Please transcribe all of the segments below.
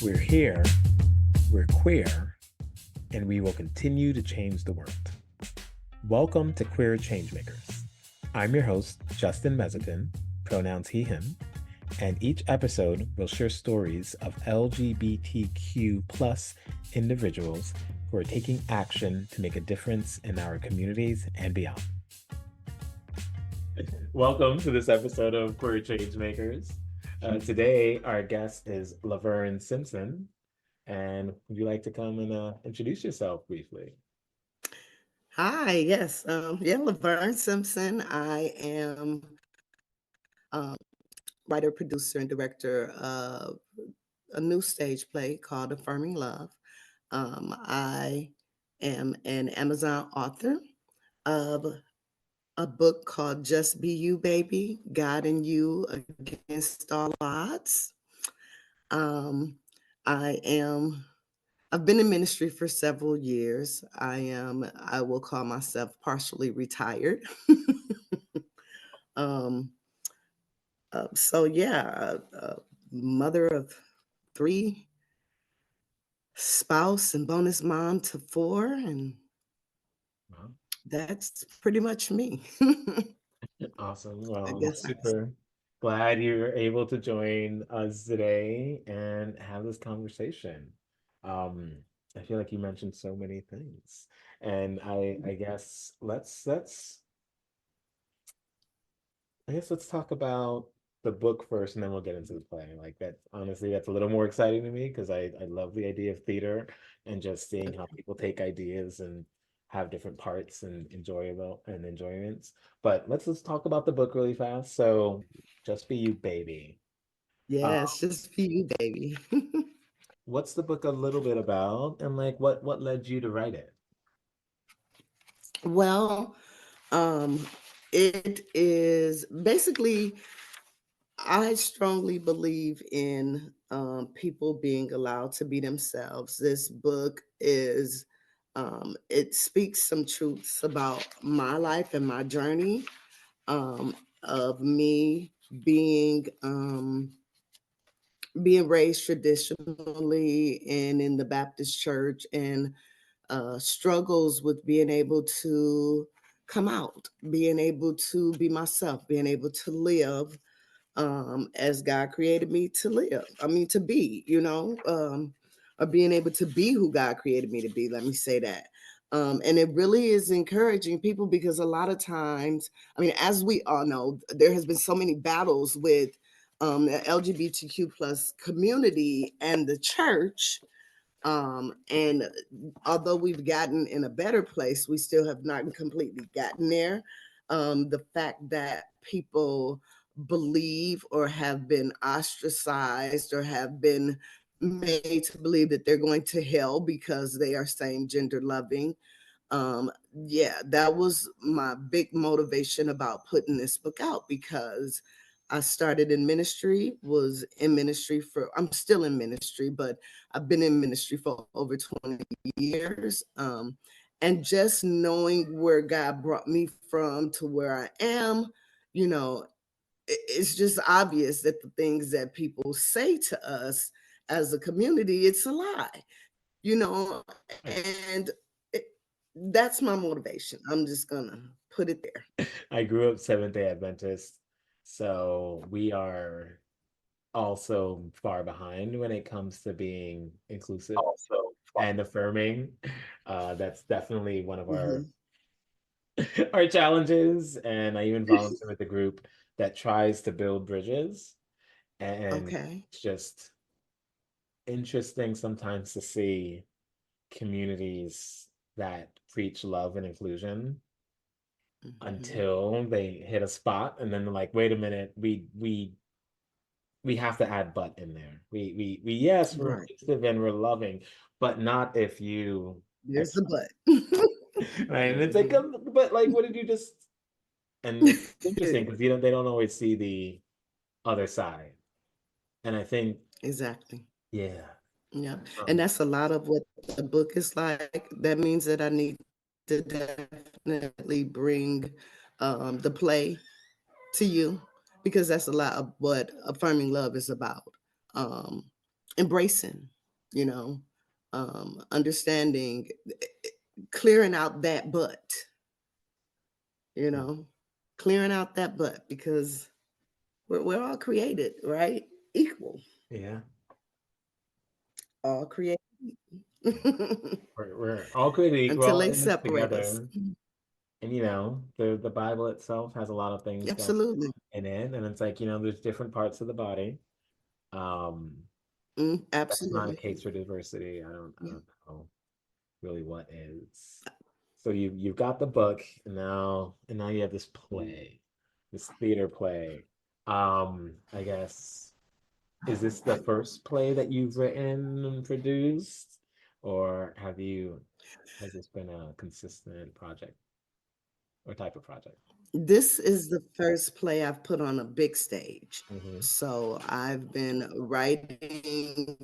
We're here, we're queer, and we will continue to change the world. Welcome to Queer Changemakers. I'm your host, Justin Mezzapin, pronouns he, him, and each episode will share stories of LGBTQ plus individuals who are taking action to make a difference in our communities and beyond. Welcome to this episode of Queer Changemakers. Today, our guest is Laverne Simpson. And would you like to come and introduce yourself briefly? Hi, yes. Laverne Simpson. I am um, writer, producer, and director of a new stage play called Affirming Love. I am an Amazon author of a book called Just Be You, Baby, Guiding You Against All Odds. Um, I am I've been in ministry for several years. I will call myself partially retired. um, Mother of three, spouse and bonus mom to four, and Wow. that's pretty much me. Awesome. I Well, I'm guess I, super glad you're able to join us today and have this conversation. Um, I feel like you mentioned so many things. And I guess let's talk about the book first and then we'll get into the play. Like that honestly, that's a little more exciting to me because I love the idea of theater and just seeing how people take ideas and have different parts and enjoyable and enjoyments. But let's talk about the book really fast. So Just Be You, Baby. Uh, yes, just for you, baby. what's the book a little bit about and like what led you to write it? Well, um, it is basically I strongly believe in people being allowed to be themselves. This book it speaks some truths about my life and my journey of me being being raised traditionally and in the Baptist church and struggles with being able to come out, being able to be myself, being able to live as God created me to live. I mean, to be, or being able to be who God created me to be. Let me say that. And it really is encouraging people because a lot of times, I mean, as we all know, there has been so many battles with the LGBTQ plus community and the church. And although we've gotten in a better place, we still have not completely gotten there. The fact that people believe or have been ostracized or have been made to believe that they're going to hell because they are same gender loving. That was my big motivation about putting this book out because I started in ministry, was in ministry for, I'm still in ministry, but I've been in ministry for over 20 years. And just knowing where God brought me from to where I am, you know, it's just obvious that the things that people say to us as a community, it's a lie, you know, Right. and it, that's my motivation. I'm just gonna put it there. I grew up Seventh-day Adventist, so we are also far behind when it comes to being inclusive Also, and affirming. That's definitely one of our hmm our challenges. And I even volunteer with a group that tries to build bridges. And okay. it's just interesting sometimes to see communities that preach love and inclusion hmm until they hit a spot and then they're like, wait a minute, we have to add but in there. We yes, we're Right. inclusive and we're loving, but not if you There's X, the but. right? And it's like, hmm but like, what did you just? And it's interesting because they don't always see the other side. And I think, Exactly. yeah, Yeah. And um, that's a lot of what the book is like. That means that I need to definitely bring the play to you because that's a lot of what affirming love is about. Um, embracing, you know, understanding, clearing out that but, you Mm. know, clearing out that but, because we're all created, right? Equal, Yeah. all created. We're all created Until equal they in this separate us. together. And the Bible itself has a lot of things going Absolutely. in it. And it's like, there's different parts of the body. Um, that's not a Absolutely. case for diversity. I Yeah. don't know really what is. So you've got the book, and now you have this play, this theater play. I guess, is this the first play that you've written and produced, or has this been a consistent project or type of project? This is the first play I've put on a big stage. Hmm. So I've been writing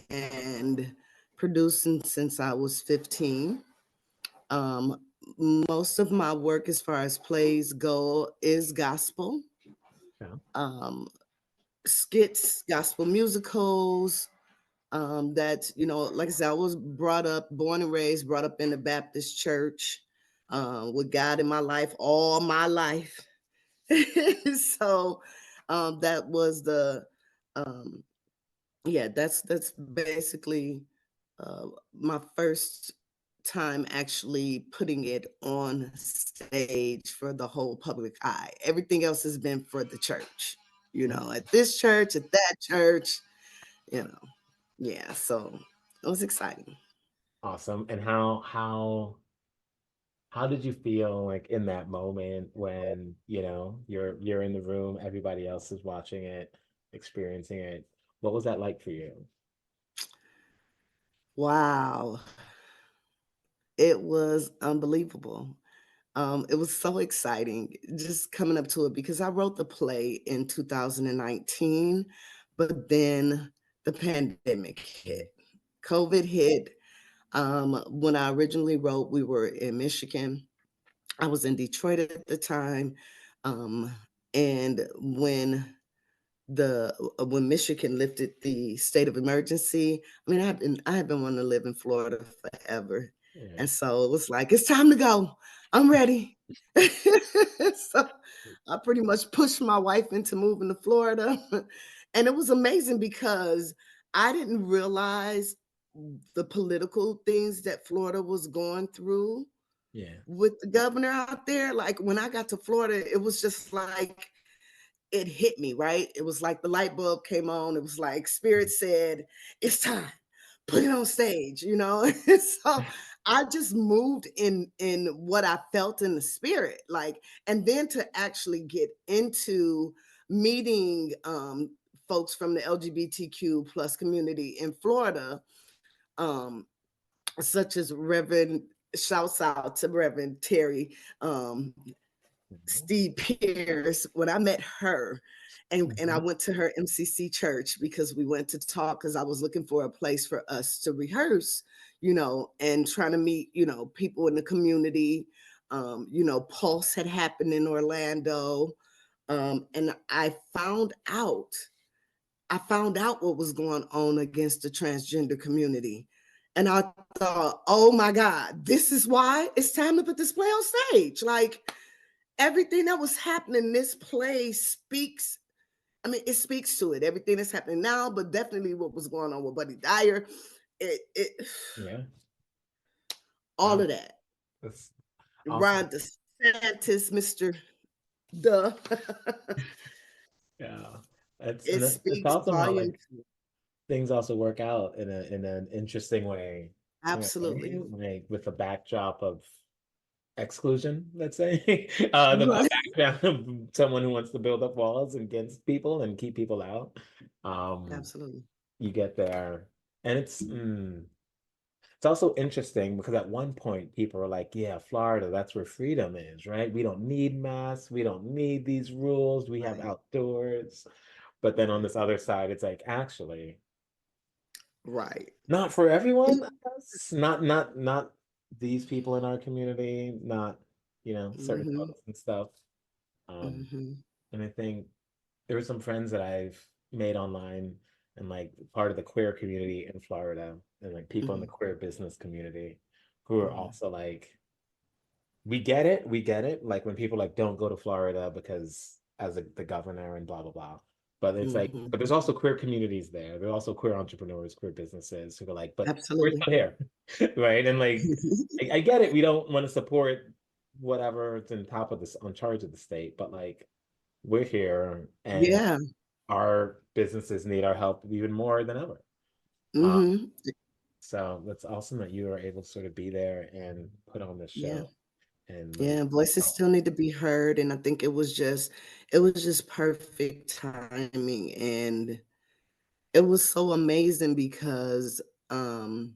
and producing since I was 15. Um, Most of my work as far as plays go is gospel, Yeah. um, skits, gospel musicals. That, like I said, I was born and raised, brought up in the Baptist church, with God in my life all my life. So that was the um, yeah, that's basically uh, my first time actually putting it on stage for the whole public eye. Everything else has been for the church, at this church, at that church, you know. Yeah, so it was exciting. Awesome. And how did you feel like in that moment when, you're in the room, everybody else is watching it, experiencing it? What was that like for you? Wow, it was unbelievable. It was so exciting just coming up to it because I wrote the play in 2019, but then the pandemic Mm. hit. COVID hit. When I originally wrote, we were in Michigan. I was in Detroit at the time. Um, and when Michigan lifted the state of emergency, I mean, I have been wanting to live in Florida forever, Yeah. and so it was like it's time to go. I'm ready. So I pretty much pushed my wife into moving to Florida, and it was amazing because I didn't realize the political things that Florida was going through Yeah. with the governor out there. Like when I got to Florida, it was just like it hit me, right? It was like the light bulb came on. It was like spirit said, it's time. Put it on stage. So I just moved in what I felt in the spirit. Like, and then to actually get into meeting folks from the LGBTQ plus community in Florida, um, such as Reverend, shouts out to Reverend Terry, Mhm. Steve Pierce, when I met her, and I Mhm. went to her MCC church because we went to talk because I was looking for a place for us to rehearse, and trying to meet, people in the community. Pulse had happened in Orlando. And I found out what was going on against the transgender community. And I thought, oh my God, this is why it's time to put this play on stage. Like, everything that was happening, this play speaks. I mean, it speaks to it. Everything that's happening now, but definitely what was going on with Buddy Dyer, it Yeah. all Wow. of that. That's awesome. Ron DeSantis, Mr. Duh. Yeah. It's It and it's speaks awesome how volume. like things also work out in an interesting way. Absolutely. Like with the backdrop of exclusion, let's say. The Right. background of someone who wants to build up walls against people and keep people out. Um, Absolutely. you get there. And it's also interesting because at one point people are like, yeah, Florida, that's where freedom is, right? We don't need masks, we don't need these rules, we have Right. outdoors. But then on this other side, it's like, actually, Right. not for everyone, I guess. Not these people in our community, not, certain Mm-hmm. folks and stuff. Um, Mm-hmm. and I think there were some friends that I've made online. and like part of the queer community in Florida, and like people in the Mhm. queer business community who are Mhm. also like, we get it. Like when people like don't go to Florida because as the governor and blah blah blah. But it's like, Mhm. but there's also queer communities there. There are also queer entrepreneurs, queer businesses who are like, but we're Absolutely. still here, right? And like, I get it. We don't want to support whatever's in top of this on charge of the state, but like, we're here and Yeah. our businesses need our help even more than ever. Uh, Mhm. so that's awesome that you are able to sort of be there and put on this Yeah. show and like, Yeah, voices oh, still need to be heard, and I think it was just perfect timing, and it was so amazing because I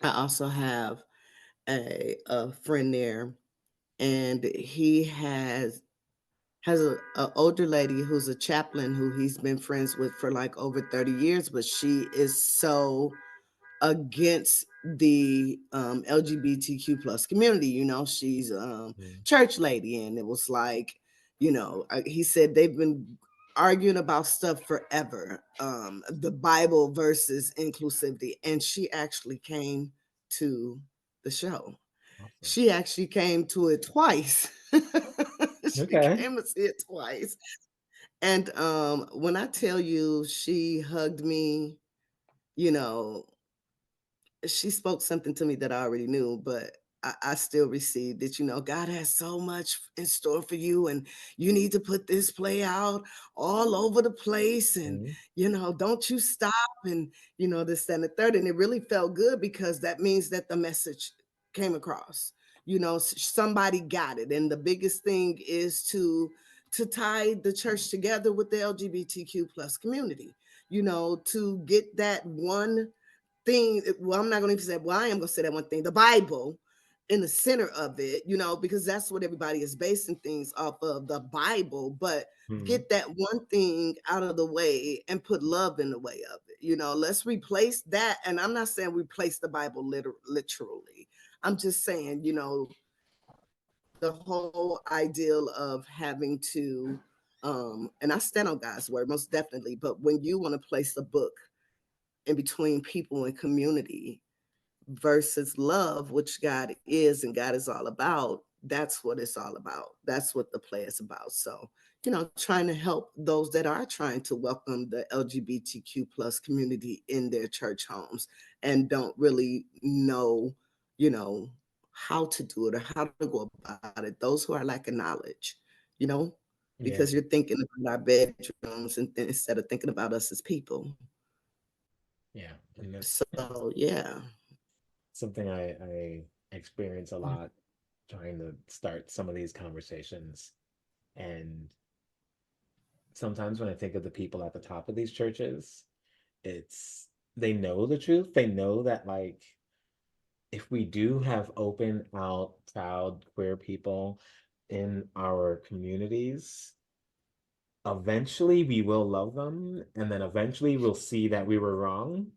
also have a friend there, and he has a older lady who's a chaplain who he's been friends with for like over 30 years, but she is so against the LGBTQ plus community. She's mm, church lady, and it was like, he said they've been arguing about stuff forever, the Bible versus inclusivity, and she actually came to the show. awesome. She actually came to it twice. She Okay. came to see it twice. And when I tell you she hugged me, you know, she spoke something to me that I already knew, but I still received it. God has so much in store for you, and you need to put this play out all over the place. And, Mm, don't you stop. And, this, that, and the third. And it really felt good because that means that the message came across. Somebody got it. And the biggest thing is to tie the church together with the LGBTQ plus community, to get that one thing. Well, I'm not going to say, well, I am going to say that one thing, the Bible in the center of it, because that's what everybody is basing things off of, the Bible. But mm, get that one thing out of the way and put love in the way of it. Let's replace that. And I'm not saying replace the Bible literally. I'm just saying, the whole ideal of having to, and I stand on God's word most definitely, but when you want to place a book in between people and community versus love, which God is and God is all about, that's what it's all about. That's what the play is about. So, trying to help those that are trying to welcome the LGBTQ plus community in their church homes and don't really know, you know, how to do it or how to go about it. Those who are lacking knowledge, you know, yeah, because you're thinking about our bedrooms and instead of thinking about us as people. yeah. And that's So yeah. something I experience a lot trying to start some of these conversations. And sometimes when I think of the people at the top of these churches, it's they know the truth. They know that like if we do have open, out, proud queer people in our communities, eventually we will love them, and then eventually we'll see that we were wrong.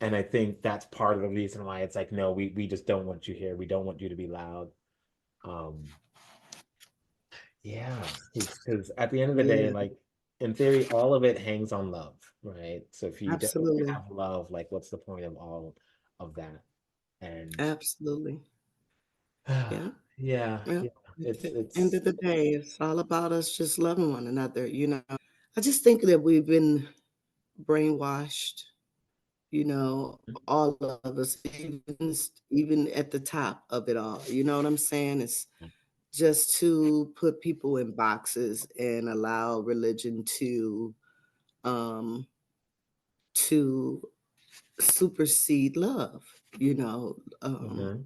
And I think that's part of the reason why it's like, no, we just don't want you here. We don't want you to be loud. Um, yeah, because at the end of the day, Yeah, like in theory, all of it hangs on love, right? So if you don't absolutely. have love, like what's the point of all of that? And Absolutely. Yeah. yeah, Well, yeah, at it's the end it's of the day, it's all about us just loving one another. I just think that we've been brainwashed, all of us, even at the top of it all. You know what I'm saying? It's just to put people in boxes and allow religion um to supersede love, you know. Mhm,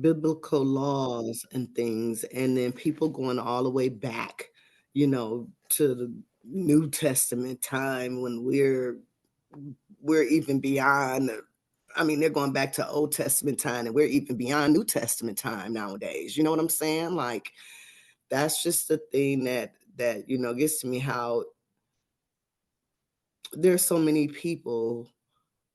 Biblical laws and things, and then people going all the way back, to the New Testament time when we're even beyond. I mean, they're going back to Old Testament time, and we're even beyond New Testament time nowadays. You know what I'm saying? Like that's just the thing that gets to me. How there's so many people,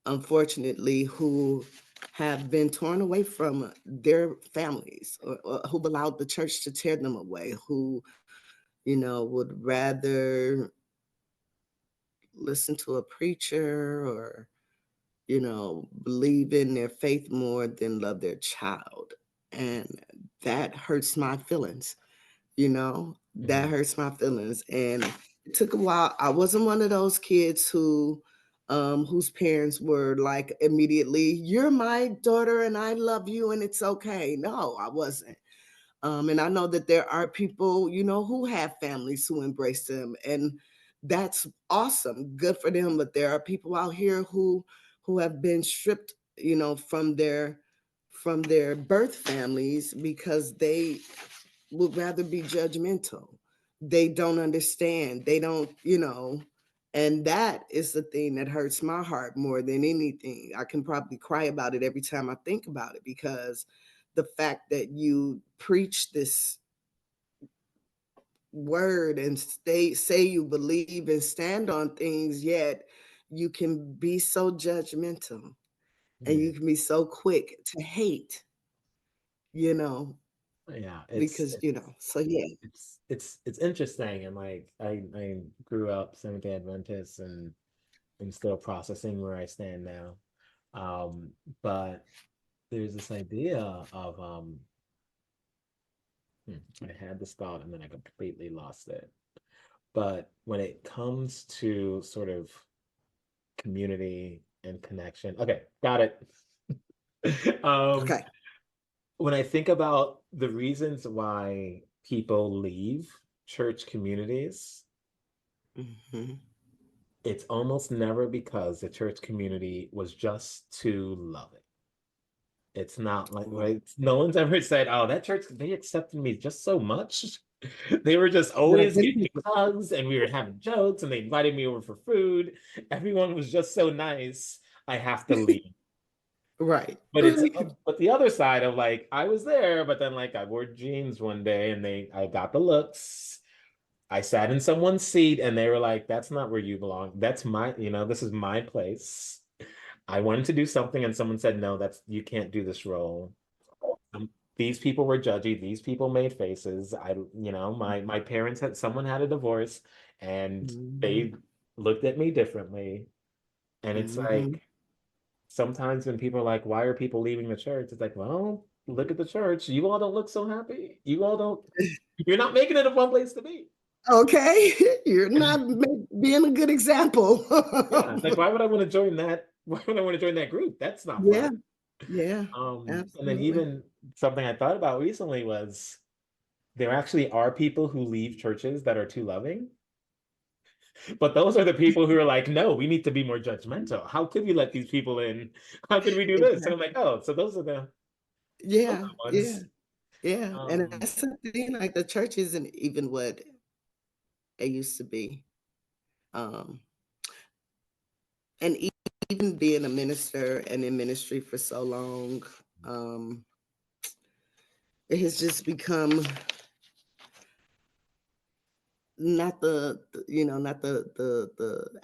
unfortunately, who have been torn away from their families, or who've allowed the church to tear them away, who, would rather listen to a preacher or, believe in their faith more than love their child. And that hurts my feelings, that Mhm. hurts my feelings. And it took a while. I wasn't one of those kids whose parents were like immediately, "You're my daughter and I love you and it's okay." No, I wasn't. And I know that there are people, who have families who embrace them, and that's awesome. Good for them. But there are people out here who have been stripped, from their birth families because they would rather be judgmental. They don't understand. They don't, and that is the thing that hurts my heart more than anything. I can probably cry about it every time I think about it, because the fact that you preach this word and say you believe and stand on things, yet you can be so judgmental and Yeah. you can be so quick to hate, you know, Yeah, because, so yeah. it's interesting, and like I grew up Seventh-day Adventist, and I'm still processing where I stand now. But there's this idea of I had this thought and then I completely lost it. But when it comes to sort of community and connection, okay, got it. um, Okay. when I think about the reasons why people leave church communities, Hmm. it's almost never because the church community was just too loving. It's not like, right? No one's ever said, "Oh, that church, they accepted me just so much." They were just always giving me hugs and we were having jokes and they invited me over for food. Everyone was just so nice. I have to leave. Right. But it's but the other side of like I was there, but then like I wore jeans one day and I got the looks. I sat in someone's seat and they were like, "That's not where you belong. That's my, this is my place." I wanted to do something and someone said, "No, you can't do this role." These people were judgy. These people made faces. My parents someone had a divorce and Mhm. they looked at me differently. And it's Mhm. like sometimes when people are like, "Why are people leaving the church?" It's like, well, look at the church. You all don't look so happy. You're not making it a fun place to be. Okay, you're not being a good example. Yeah, it's like why would I want to join that? Why would I want to join that group? That's not fun. Yeah, yeah, And then absolutely. even something I thought about recently was there actually are people who leave churches that are too loving, but those are the people who are like, no, we need to be more judgmental. How could we let these people in? How could we do this? And I'm Exactly. like, oh, so those are Yeah, the yeah, ones. yeah, and Um, that's the thing, like, the church isn't even what it used to be, um, and even being a minister and in ministry for so long, um, it has just become not the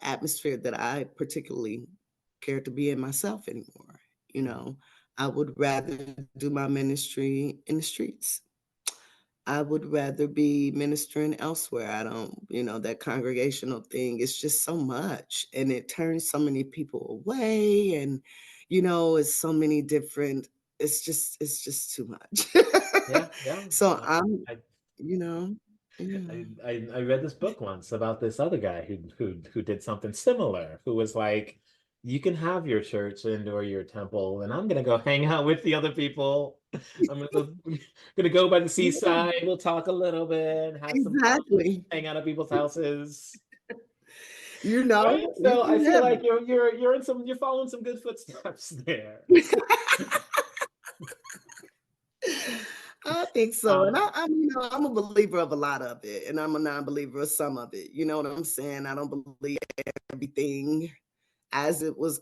atmosphere that I particularly care to be in myself anymore. You know, I would rather do my ministry in the streets. I would rather be ministering elsewhere. I don't, that congregational thing is just so much and it turns so many people away, and it's so many different, it's just too much. yeah, yeah. So Um, I'm, I, you know, yeah. I read this book once about this other guy who did something similar, who was like, you can have your church and or your temple, and I'm gonna go hang out with the other people. Gonna go by the Yeah, seaside. We'll talk a little bit, have some fun, exactly. hang out at people's houses. You Right? know, you So I can feel have like you're following some good footsteps there. I think so. And Um, I'm a believer of a lot of it, and I'm a non-believer of some of it. You know what I'm saying? I don't believe everything as it was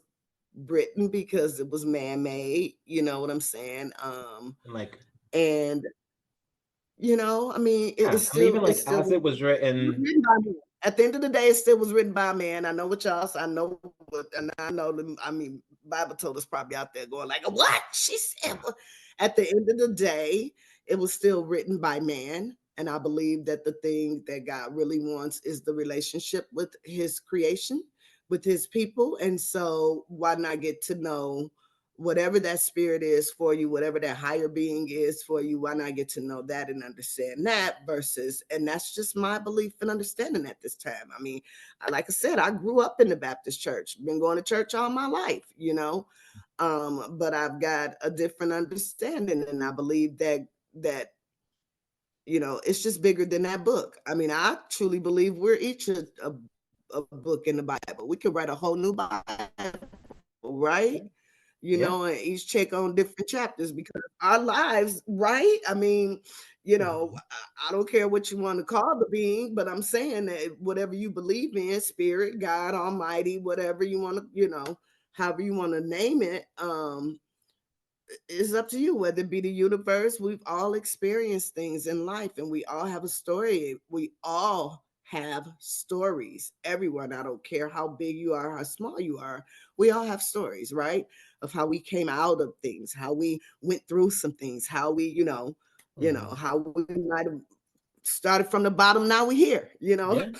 written because it was man-made. You know what I'm saying? and like And it yeah, was I mean still even like as it was written, written by man. At the end of the day, it still was written by man. I know what y'all. I know what, and I know. Bible told us probably out there going like, "What she said." yeah, At the end of the day, it was still written by man, and I believe that the thing that God really wants is the relationship with His creation. with his people. And so why not get to know whatever that spirit is for you, whatever that higher being is for you, why not get to know that and understand that versus, and that's just my belief and understanding at this time. I mean, like I said, I grew up in the Baptist church, been going to church all my life, you know, but I've got a different understanding, and I believe that you know, it's just bigger than that book. I mean, I truly believe we're each a book in the Bible. We could write a whole new Bible, right? You Yeah. know, and each check on different chapters because our lives, right? I mean, you know, Mhm. I don't care what you want to call the being, but I'm saying that whatever you believe in, spirit, God, Almighty, whatever you want to, you know, however you want to name it, it's up to you, whether it be the universe. We've all experienced things in life and we all have a story. We all have stories. Everyone, I don't care how big you are, how small you are, we all have stories, right? Of how we came out of things, how we went through some things, how we, Mhm. how we might have started from the bottom, now we're here, you know. Yeah.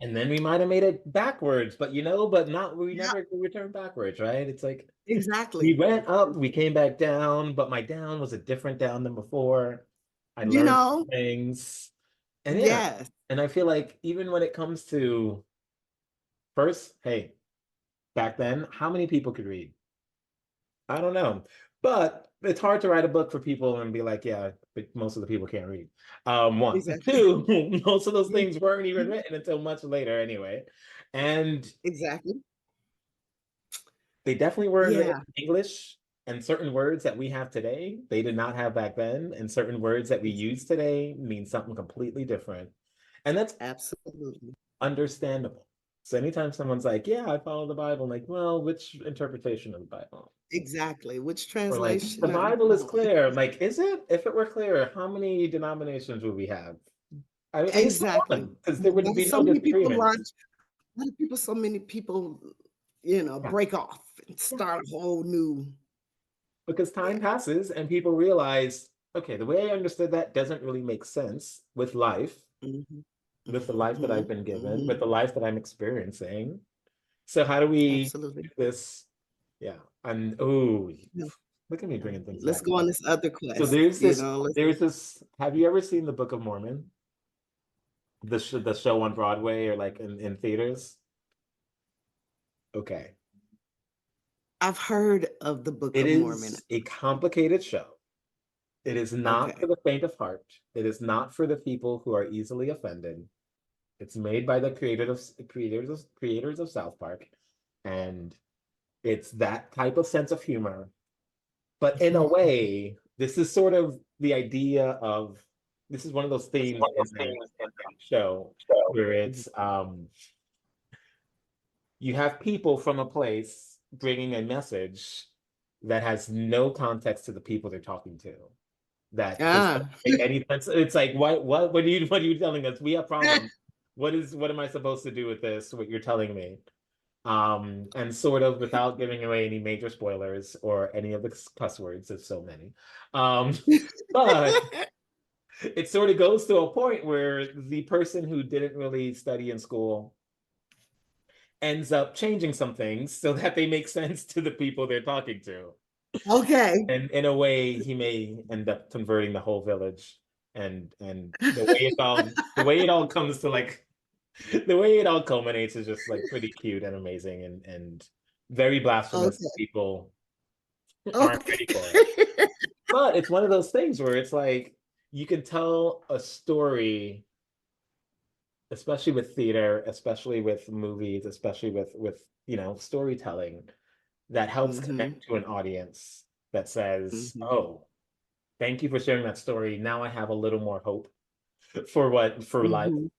And then we might have made it backwards, but but not, we Yeah, never return backwards, right? It's like we exactly. went up, we came back down, but my down was a different down than before. I You learned know, things. And yeah, yes, and I feel like even when it comes to first, hey, back then, how many people could read? I don't know. But it's hard to write a book for people and be like, yeah, but most of the people can't read. One. exactly. Two, most of those things weren't even written until much later anyway. And Exactly. they definitely weren't written Yeah, in English. And certain words that we have today, they did not have back then. And certain words that we use today mean something completely different. And that's absolutely. understandable. So anytime someone's like, yeah, I follow the Bible, I'm like, well, which interpretation of the Bible? Exactly. Which Or like, the translation are you Bible is following? clear. I'm like, is it? If it were clear, how many denominations would we have? I guess Exactly. one, because there would Why be so no many people disagreements. launch, why do people, so many people, Yeah, break off and yeah. start a whole new, Because yeah. time passes and people realize, okay, the way I understood that doesn't really make sense Mhm. with the life that I've Mhm. been given, with Mhm. the life that I'm experiencing. So how do we do Absolutely. this? Yeah. And oh, Yeah. look at me bringing things Let's back. go on this other So quest, let's there's this, have you ever seen the Book of Mormon? The show on Broadway or like in theaters? Okay. I've heard of the Book It of Mormon. is a complicated show. It is not Okay. for the faint of heart. It is not for the people who are easily offended. It's made by the creators of South Park, and it's that type of sense of humor. But in a way, this is sort of the idea of this is one of those themes in the show where Mhm. it's you have people from a place bringing a message that has no context to the people they're talking to. That does not Ah. make any sense. It's like, what are you telling us? We have problems. What am I supposed to do with this? What you're telling me? And sort of without giving away any major spoilers or any of the cuss words, there's so many. Um, but it sort of goes to a point where the person who didn't really study in school ends up changing some things so that they make sense to the people they're talking to. Okay. And in a way, he may end up converting the whole village. And the way it all comes to like the way it all culminates is just like pretty cute and amazing and very blasphemous. Okay. People aren't Okay. ready for it. But it's one of those things where it's like you can tell a story, especially with theater, especially with movies, especially with storytelling that helps Mhm. connect to an audience that says, Mhm. "Oh, thank you for sharing that story. Now I have a little more hope for life. Mhm.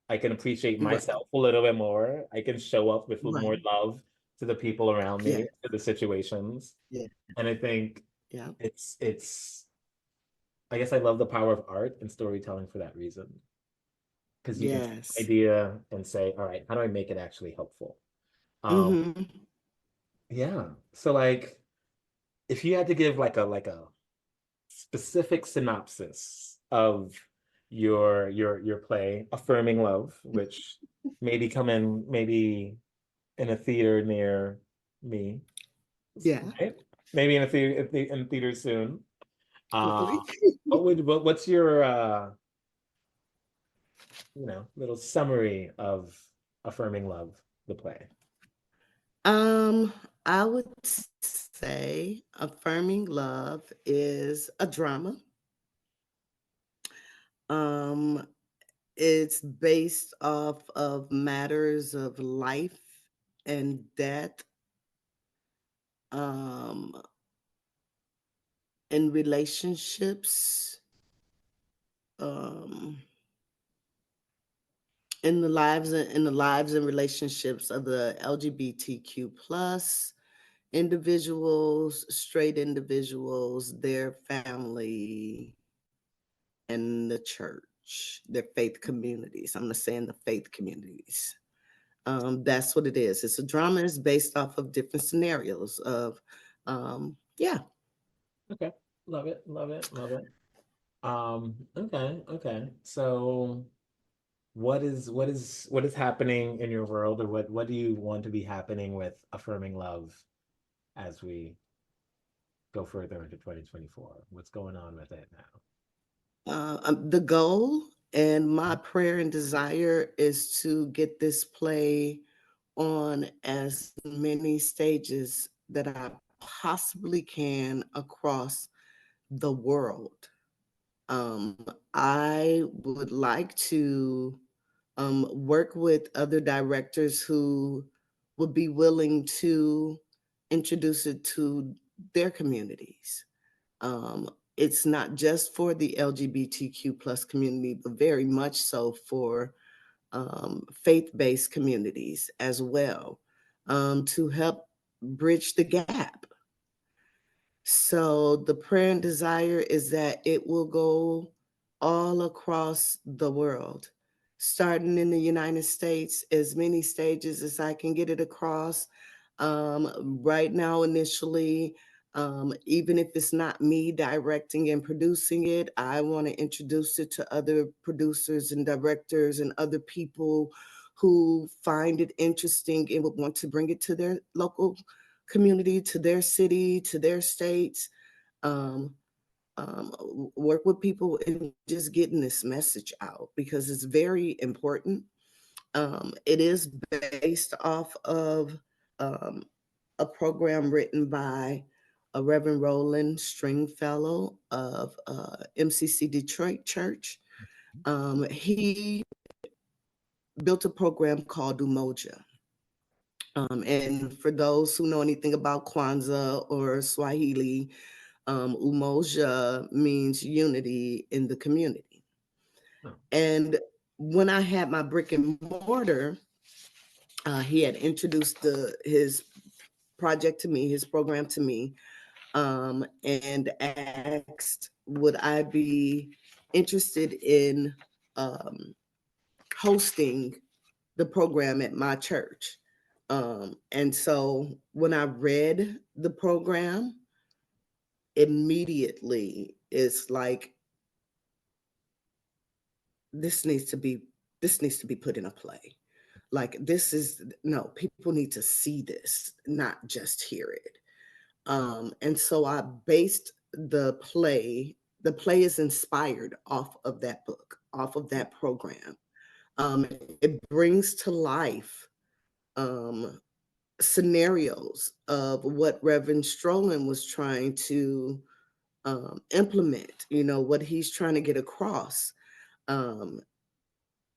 I can appreciate Right. myself a little bit more. I can show up with Right. more love to the people around Yeah. me, to the situations." Yeah. And I think Yeah. it's I guess I love the power of art and storytelling for that reason. Because you can take an Yes. idea and say, all right, how do I make it actually helpful? Um, Mhm. yeah. So like if you had to give like a specific synopsis of your play, Affirming Love, which maybe come in maybe in a theater near me, Yeah, right? Maybe in a theater in theaters soon. hopefully. What's your little summary of Affirming Love, the play? Um, I would say Affirming Love is a drama. Um, it's based off of matters of life and death, um, in relationships, um, in the lives and relationships of the LGBTQ plus individuals, straight individuals, their family, and the church, their faith communities. I'm not saying the faith communities. That's what it is. It's a drama. It's based off of different scenarios of, yeah. Okay. Love it, love it, love it. Okay, okay. So what is happening in your world, or what do you want to be happening with Affirming Love as we go further into 2024? What's going on with it now? The goal and my prayer and desire is to get this play on as many stages that I possibly can across the world. Um, I would like to work with other directors who would be willing to introduce it to their communities. It's not just for the LGBTQ plus community, but very much so for faith-based communities as well, to help bridge the gap. So the prayer and desire is that it will go all across the world, starting in the United States, as many stages as I can get it across. Right now, initially, even if it's not me directing and producing it, I want to introduce it to other producers and directors and other people who find it interesting and would want to bring it to their local community, to their city, to their states. Um, Work with people and just getting this message out because it's very important. It is based off of um, a program written by a Reverend Roland Stringfellow of MCC Detroit Church. He built a program called Umoja. And for those who know anything about Kwanzaa or Swahili, Umoja means unity in the community. Oh, And when I had my brick and mortar, he had introduced his project to me, his program to me, and asked would I be interested in hosting the program at my church. And so when I read the program, immediately it's like this needs to be this needs to be put in a play. Like this is no, people need to see this, not just hear it. And so I based the play is inspired off of that book, off of that program. It brings to life um, scenarios of what Reverend Strolin was trying to implement, what he's trying to get across. Um,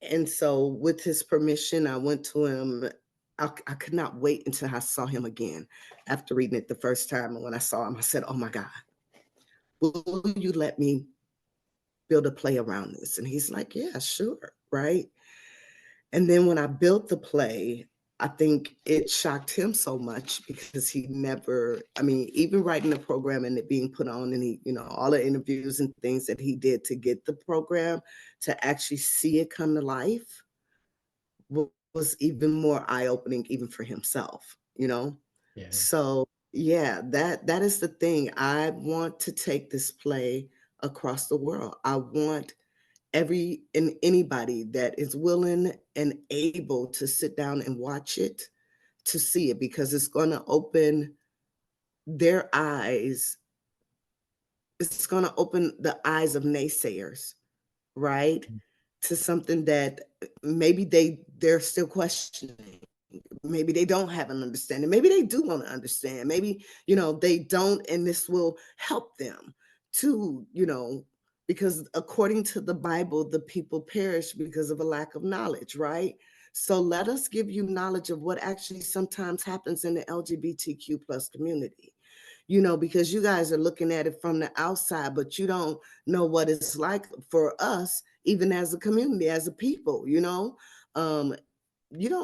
and so, with his permission, I went to him. I could not wait until I saw him again after reading it the first time. And when I saw him, I said, "Oh my God, will you let me build a play around this?" And he's like, "Yeah, sure." Right. And then when I built the play, I think it shocked him so much because he never, I mean, even writing the program and it being put on and he, all the interviews and things that he did to get the program to actually see it come to life was even more eye-opening even for himself. yeah. So yeah, that is the thing. I want to take this play across the world. I want every and anybody that is willing and able to sit down and watch it to see it, because it's going to open their eyes. It's going to open the eyes of naysayers, right? To something that maybe they're still questioning. Maybe they don't have an understanding. Maybe they do want to understand. Maybe, they don't, and this will help them to, because according to the Bible, the people perish because of a lack of knowledge, right? So let us give you knowledge of what actually sometimes happens in the LGBTQ plus community, because you guys are looking at it from the outside, but you don't know what it's like for us, even as a community, as a people, you don't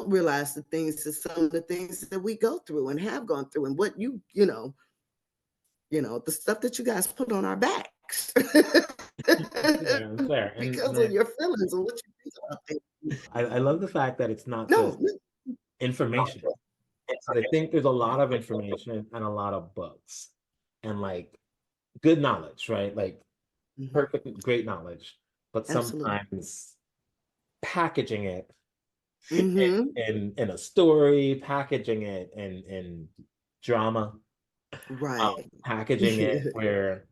realize some of the things that we go through and have gone through, and what the stuff that you guys put on our backs Fair, fair. because of your feelings and what you think about things. I love the fact that it's not No, just information. Because I think there's a lot of information and a lot of books and like good knowledge, right? Like perfect, great knowledge, but absolutely. sometimes packaging it Mm-hmm. in a story, packaging it in drama, Right. packaging it where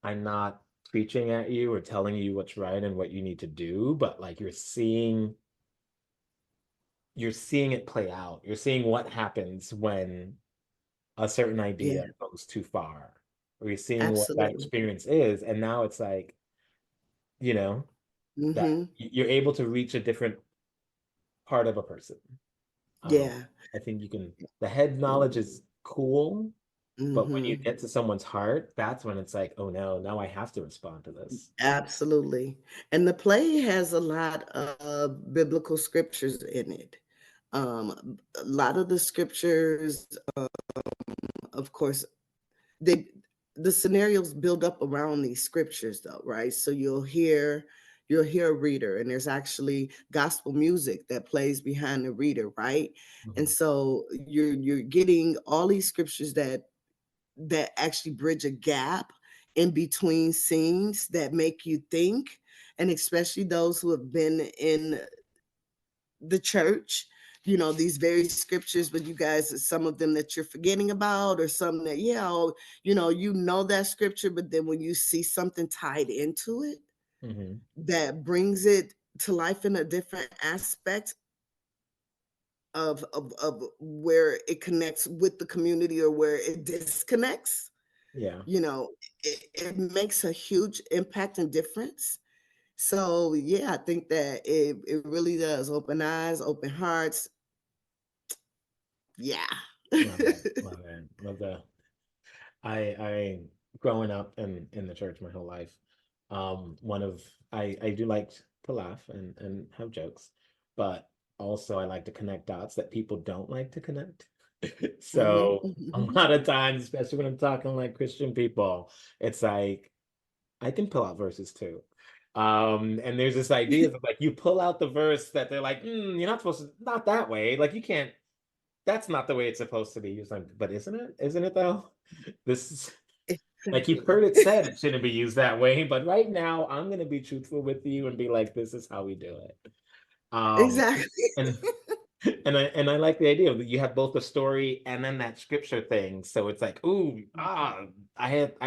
I'm not preaching at you or telling you what's right and what you need to do, but like you're seeing it play out. You're seeing what happens when a certain Yeah, idea goes too far, or you're seeing what that absolutely. experience is, and now it's like, you know, that Mm-hmm. you're able to reach a different part of a person. Um, Yeah. I think the head knowledge is cool, but when you Mm-hmm. get to someone's heart, that's when it's like, oh no, now I have to respond to this. Absolutely. And the play has a lot of biblical scriptures in it. A lot of the scriptures, of course, they the scenarios build up around these scriptures though, right? So you'll hear a reader, and there's actually gospel music that plays behind the reader, right? And Mhm. so you're getting all these scriptures that actually bridge a gap in between scenes that make you think, and especially those who have been in the church, these very scriptures, but you guys, some of them that you're forgetting about, or some that, yeah, that scripture, but then when you see something tied into it Mhm. that brings it to life in a different aspect of where it connects with the community or where it disconnects, Yeah. it makes a huge impact and difference. So yeah, I think that it really does open eyes, open hearts. Yeah. Love it. Love it. Love that. I growing up in the church my whole life, one of I do like to laugh and have jokes, but also I like to connect dots that people don't like to connect. Mhm, So a mhm. lot of times, especially when I'm talking like Christian people, it's like I can pull out verses too. And there's this idea of like you pull out the verse that they're like, you're not supposed to, not that way. Like you can't, that's not the way it's supposed to be. You're like, but isn't it? Isn't it though? This is like you've Exactly. heard it said it shouldn't be used that way, but right now I'm gonna be truthful with you and be like, this is how we do it. Um, Exactly. and and I like the idea that you have both the story and then that scripture thing. So it's like, ooh, I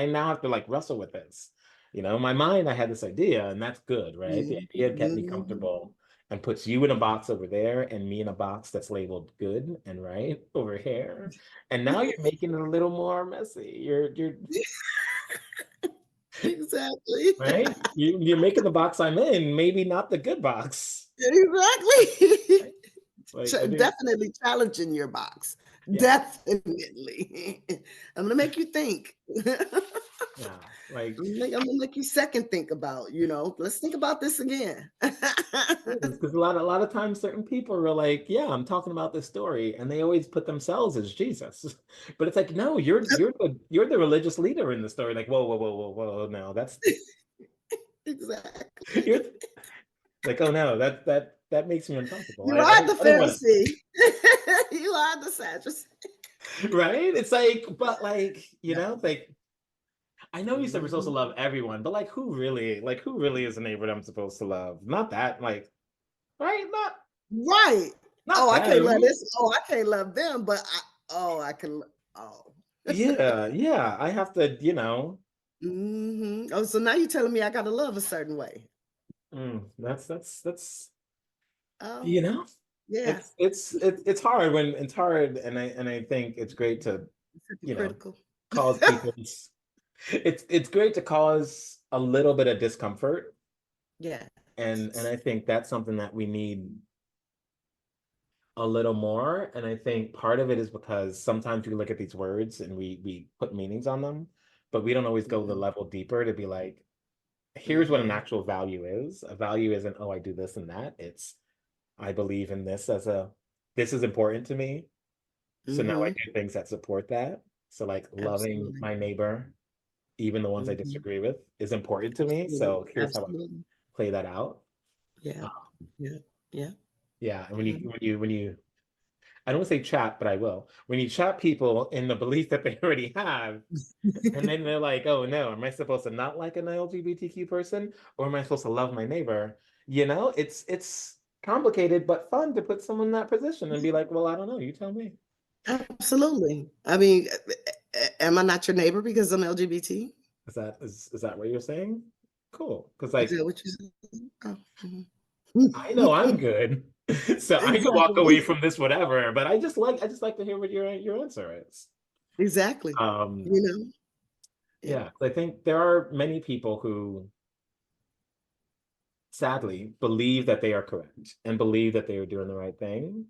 now have to like wrestle with this. In my mind, I had this idea, and that's good, right? The idea kept me Mhm. comfortable and puts you in a box over there and me in a box that's labeled good and right over here. And now you're making it a little more messy. You're Exactly. right? You're making the box I'm in, maybe not the good box. Exactly. Right? Like I think, Definitely challenging your box. yeah, Definitely. I'm gonna make you think. yeah. Like I'm gonna make you second think about, let's think about this again. because a lot of times certain people are like, yeah, I'm talking about this story, and they always put themselves as Jesus. But it's like, no, you're the religious leader in the story. Like, whoa, whoa, whoa, whoa, whoa, no, that's Exactly. you're like, oh no, that makes me uncomfortable. You I, I are don't the I don't want Pharisee. You are the Sadducee. to, right? It's like, but like, Yep. it's like I know you said we're supposed to Mhm. love everyone, but like who really is a neighbor that I'm supposed to love? Not that, like, right? Not Right. Not Oh, I can't love them. this. Oh, I can't love them, but I can. Oh. Yeah, yeah. I have to, Oh, so now you're telling me I gotta love a certain way. that's Oh, you know, yeah. it's hard when it's hard, and I think it's great to, It's you know, hypocritical. cause people it's great to cause a little bit of discomfort, Yeah. and I think that's something that we need a little more. And I think part of it is because sometimes we look at these words and we put meanings on them, but we don't always go the Mhm, level deeper to be like, here's what an mhm, actual value is. A value isn't, oh, I do this and that. It's, I believe in this as a, this is important to me. So now I mhm. do things that support that. So like loving Absolutely. my neighbor, even the ones I Mhm. disagree with, is important to me. Absolutely. So here's how I Absolutely. play that out. Yeah. Uh, Yeah. Yeah. yeah. And Yeah. I don't want to say chat, but I will. When you chat people in the belief that they already have, and then they're like, oh no, am I supposed to not like an LGBTQ person? Or am I supposed to love my neighbor? It's complicated, but fun to put someone in that position and be like, well, I don't know, you tell me. Absolutely. I mean, am I not your neighbor because I'm LGBT? Is that what you're saying? Cool. Because Is like that what you said? Oh, mhm. I know I'm good. So I could walk away Exactly. from this whatever, but I just like to hear what your answer is. Exactly. Um, You know? Yeah. yeah, I think there are many people who sadly believe that they are correct and believe that they are doing the right thing.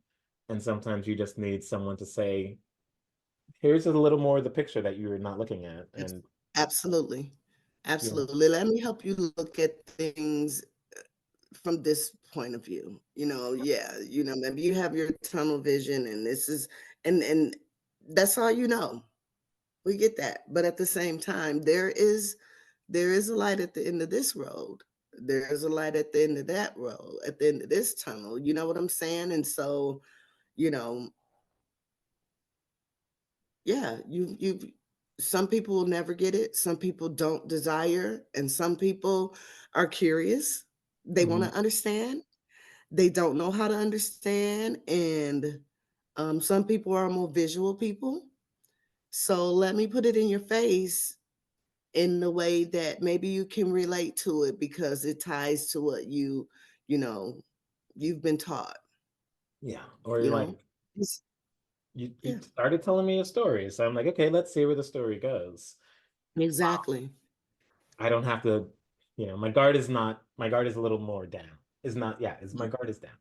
And sometimes you just need someone to say, here's a little more of the picture that you're not looking at. Abs And absolutely. you know, Absolutely. Let me help you look at things from this point of view. Yeah, maybe you have your tunnel vision and this is and that's all you know. We get that. But at the same time, there is a light at the end of this road. There's a light at the end of that road, at the end of this tunnel. You know what I'm saying? And so, you know, yeah, you some people will never get it. Some people don't desire, and some people are curious. They want mhm, to understand. They don't know how to understand, and some people are more visual people. So let me put it in your face in the way that maybe you can relate to it because it ties to what you know, you've been taught, yeah. Or you you're know? like, It's, you yeah, started telling me a story. So I'm like, okay, let's see where the story goes. exactly. I don't have to, my guard is a little more down. Is not, yeah, is my guard is down.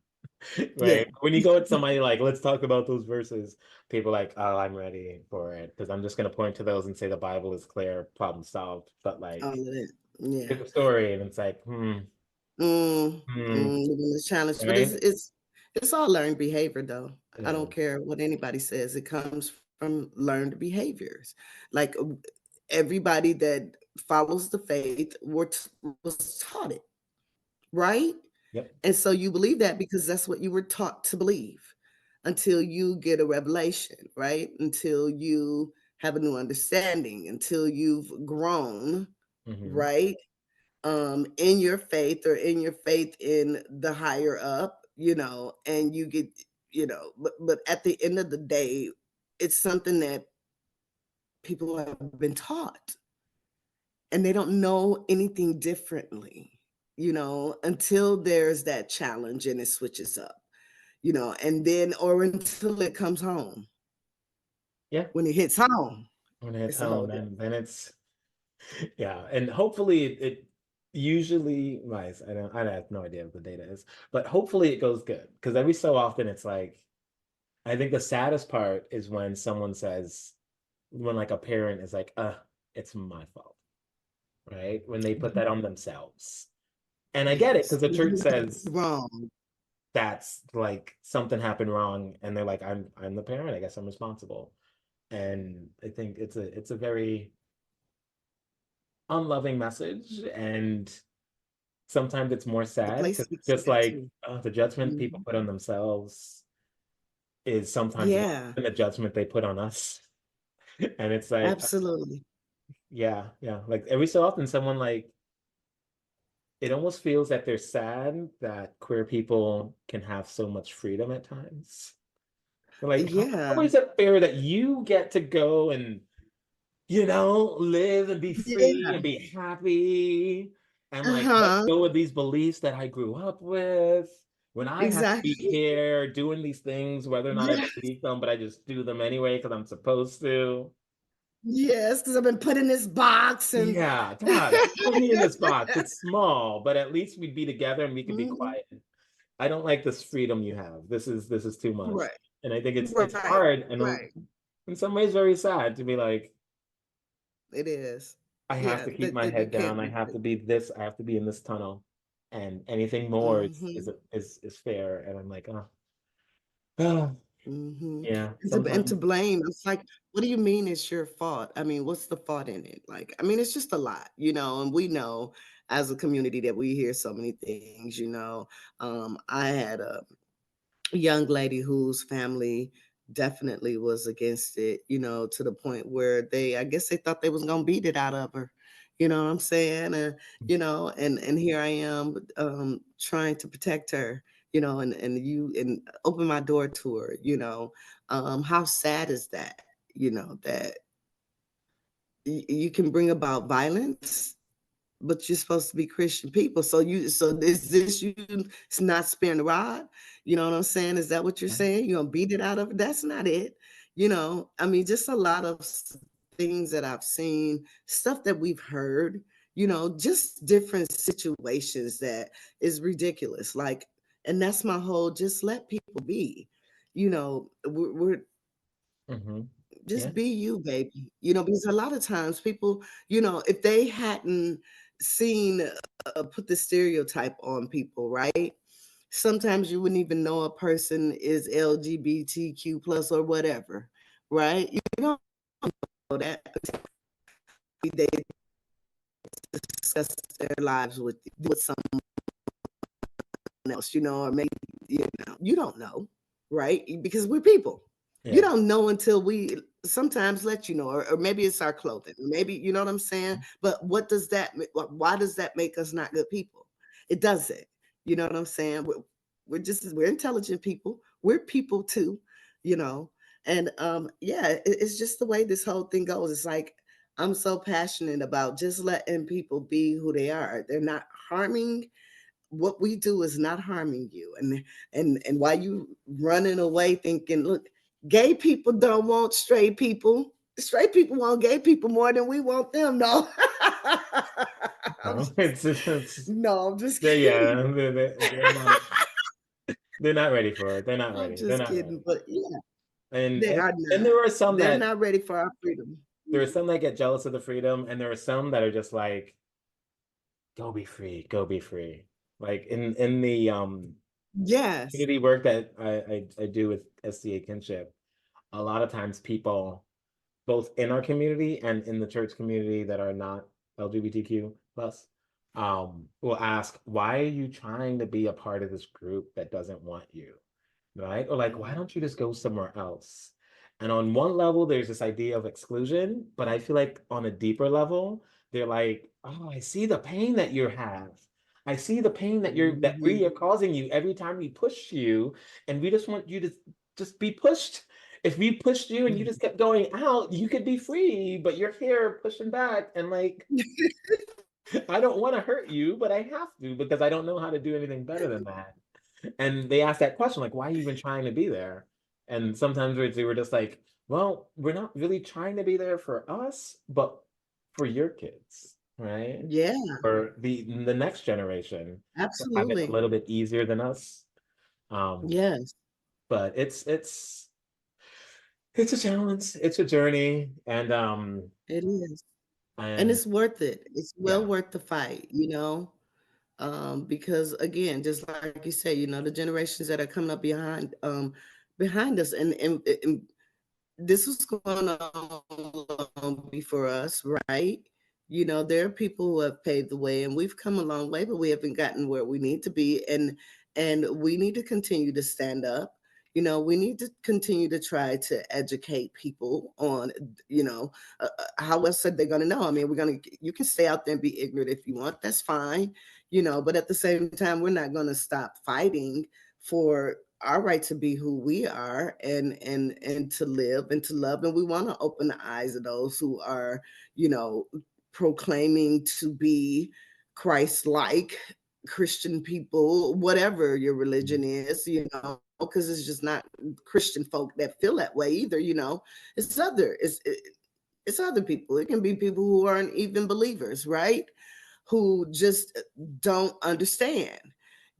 Yeah. Right. When you go at somebody like, let's talk about those verses, people are like, oh, I'm ready for it. Because I'm just gonna point to those and say the Bible is clear, problem solved. But All like of it. Yeah. here's the story, and it's like, The challenge, but right? it's all learned behavior though. It I don't is. care what anybody says. It comes from learned behaviors. Like everybody that follows the faith was taught it, right? Yep. And so you believe that because that's what you were taught to believe until you get a revelation, right? Until you have a new understanding, until you've grown, Hmm. right? In your faith or in your faith in the higher up, and you get, but at the end of the day, it's something that people have been taught and they don't know anything differently, until there's that challenge and it switches up, and then or until it comes home. Yeah. When it hits home, When it's it's a whole home, different. then it's yeah, and hopefully it usually wise. I have no idea what the data is, but hopefully it goes good because every so often it's like I think the saddest part is when someone says when like a parent is like, it's my fault, right? When they put that on themselves. And I get it because Yes. the church You says wrong. that's like something happened wrong, and they're like, I'm the parent, I guess I'm responsible. And I think it's a very unloving message, and sometimes it's more The sad place because speaks to just that like too. the judgment people Mhm. put on themselves is sometimes worse Yeah, than the judgment they put on us. And it's like, absolutely. yeah, yeah. Like every so often, someone like it almost feels that they're sad that queer people can have so much freedom at times. They're like, Yeah. how is it fair that you get to go and, live and be free Yeah. and be happy and like let Uh-huh. go of these beliefs that I grew up with when I have to be Exactly. here doing these things, whether or not I Yeah. believe them, but I just do them anyway because I'm supposed to. Yes, because I've been put in this box and Yeah, God, put me in this box. It's small, but at least we'd be together and we could be Mhm. quiet. I don't like this freedom you have. This is too much. Right. And I think it's Right. hard and Right. in some ways very sad to be like, It is. I have Yeah, to keep my that you head down. can't I be have to be this, I have to be in this tunnel. And anything more mhm. is fair. And I'm like, oh, Mhm. yeah, And to sometimes. blame, it's like, what do you mean it's your fault? I mean, what's the fault in it? Like, I mean, it's just a lot, and we know as a community that we hear so many things. I had a young lady whose family definitely was against it, to the point where I guess they thought they was gonna beat it out of her. You know what I'm saying? And here I am trying to protect her, and open my door to her. How sad is that? That you can bring about violence, but you're supposed to be Christian people. So is this you it's not sparing the rod? You know what I'm saying? Is that what you're saying? You're gonna beat it out of it? That's not it. I mean, just a lot of things that I've seen, stuff that we've heard, just different situations that is ridiculous. Like, and that's my whole just let people be. We're Hmm. Yeah. just be you, baby, because a lot of times people, if they hadn't seen put the stereotype on people, right? Sometimes you wouldn't even know a person is LGBTQ plus or whatever, right? You don't know that until they discuss their lives with someone else, or maybe you don't know, right? Because we're people. You Yeah. don't know until we sometimes let you know, or maybe it's our clothing, maybe you know what I'm saying. But what does that? Why does that make us not good people? It doesn't. You know what I'm saying? We're intelligent people. We're people too, you know. And yeah, it's just the way this whole thing goes. It's like I'm so passionate about just letting people be who they are. They're not harming what we do is not harming you. And why you running away thinking, look, gay people don't want straight people. Straight people want gay people more than we want them. No. I'm No, just, no, I'm just yeah, kidding. they're not ready for it. They're not I'm ready. They're just not kidding. ready. But yeah, And they and are and not. there are some They're that not ready for our freedom. there are some that get jealous of the freedom, and there are some that are just like, go be free, go be free. Like in the Yes. community work that I do with SCA kinship, a lot of times people both in our community and in the church community that are not LGBTQ plus, will ask, why are you trying to be a part of this group that doesn't want you? Right? Or like, why Mhm. don't you just go somewhere else? And on one level, there's this idea of exclusion, but I feel like on a deeper level, they're like, oh, I see the pain that you have. I see the pain that we Mhm. are causing you every time we push you, and we just want you to just be pushed. If we pushed you and you just kept going out, you could be free, but you're here pushing back, and like, I don't want to hurt you, but I have to because I don't know how to do anything better than that. And they ask that question, like, why are you even trying to be there? And sometimes they were just like, well, we're not really trying to be there for us, but for your kids, right? Yeah, For the next generation to have it a absolutely. little bit easier than us. Um, Yes, but it's a challenge, it's a journey, it is. And and it's worth it. It's well yeah. worth the fight, because again, just like you say, the generations that are coming up behind us, and this was going on long before us, right? There are people who have paved the way, and we've come a long way, but we haven't gotten where we need to be, and we need to continue to stand up. We need to continue to try to educate people on, how else are they going to know? I mean, you can stay out there and be ignorant if you want. That's fine, but at the same time, we're not going to stop fighting for our right to be who we are and to live and to love. And we want to open the eyes of those who are, proclaiming to be Christ-like Christian people, whatever your religion is, because it's just not Christian folk that feel that way either. It's it's other people. It can be people who aren't even believers, right? Who just don't understand.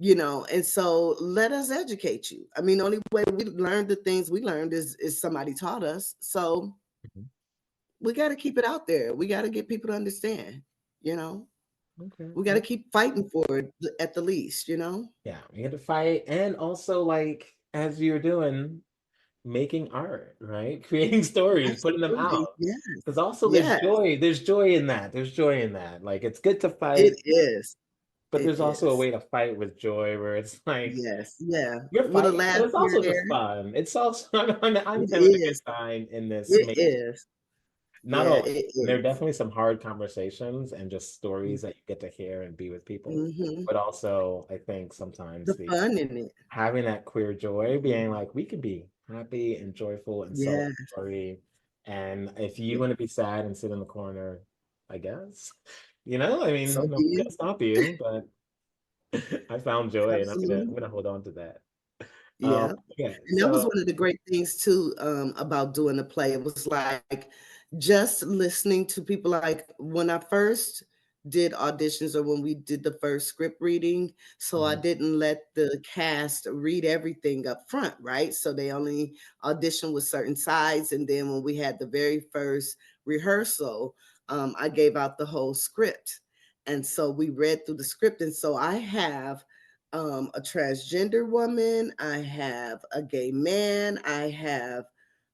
And so let us educate you. I mean, the only way we learned the things we learned is somebody taught us. So we got to keep it out there. We got to get people to understand. You know, Okay. we got to keep fighting for it at the least. Yeah, we had to fight, and also like as you're doing, making art, right? Creating stories, putting them Absolutely. out. Yes. Because also Yes. there's joy in that. There's joy in that. Like it's good to It fight, is. but It there's also a is. way to fight with joy where it's like Yes. Yeah. you're With a fighting, but laugh it's here also and just there. fun. It's also I'm It having a good is. time in this It making. is. Not Yeah, always. it And there are is. definitely some hard conversations and just stories that you get to hear and be with people. Mm-hmm. But also, I think The sometimes the fun in it. having that queer joy, being like, we can be happy and joyful and Yeah. celebratory. And if you Yeah. want to be sad and sit in the corner, I guess, I So mean, be nobody's it. gonna stop you, but I found joy and I'm Absolutely. gonna hold on to that. Yeah. Yeah, And that was so one of the great things too, about doing the play. It was like just listening to people. Like when I first did auditions or when we did the first script reading, so I mhm, didn't let the cast read everything up front, right? So they only auditioned with certain sides. And then when we had the very first rehearsal, I gave out the whole script. And so we read through the script. And so I have a transgender woman, I have a gay man, I have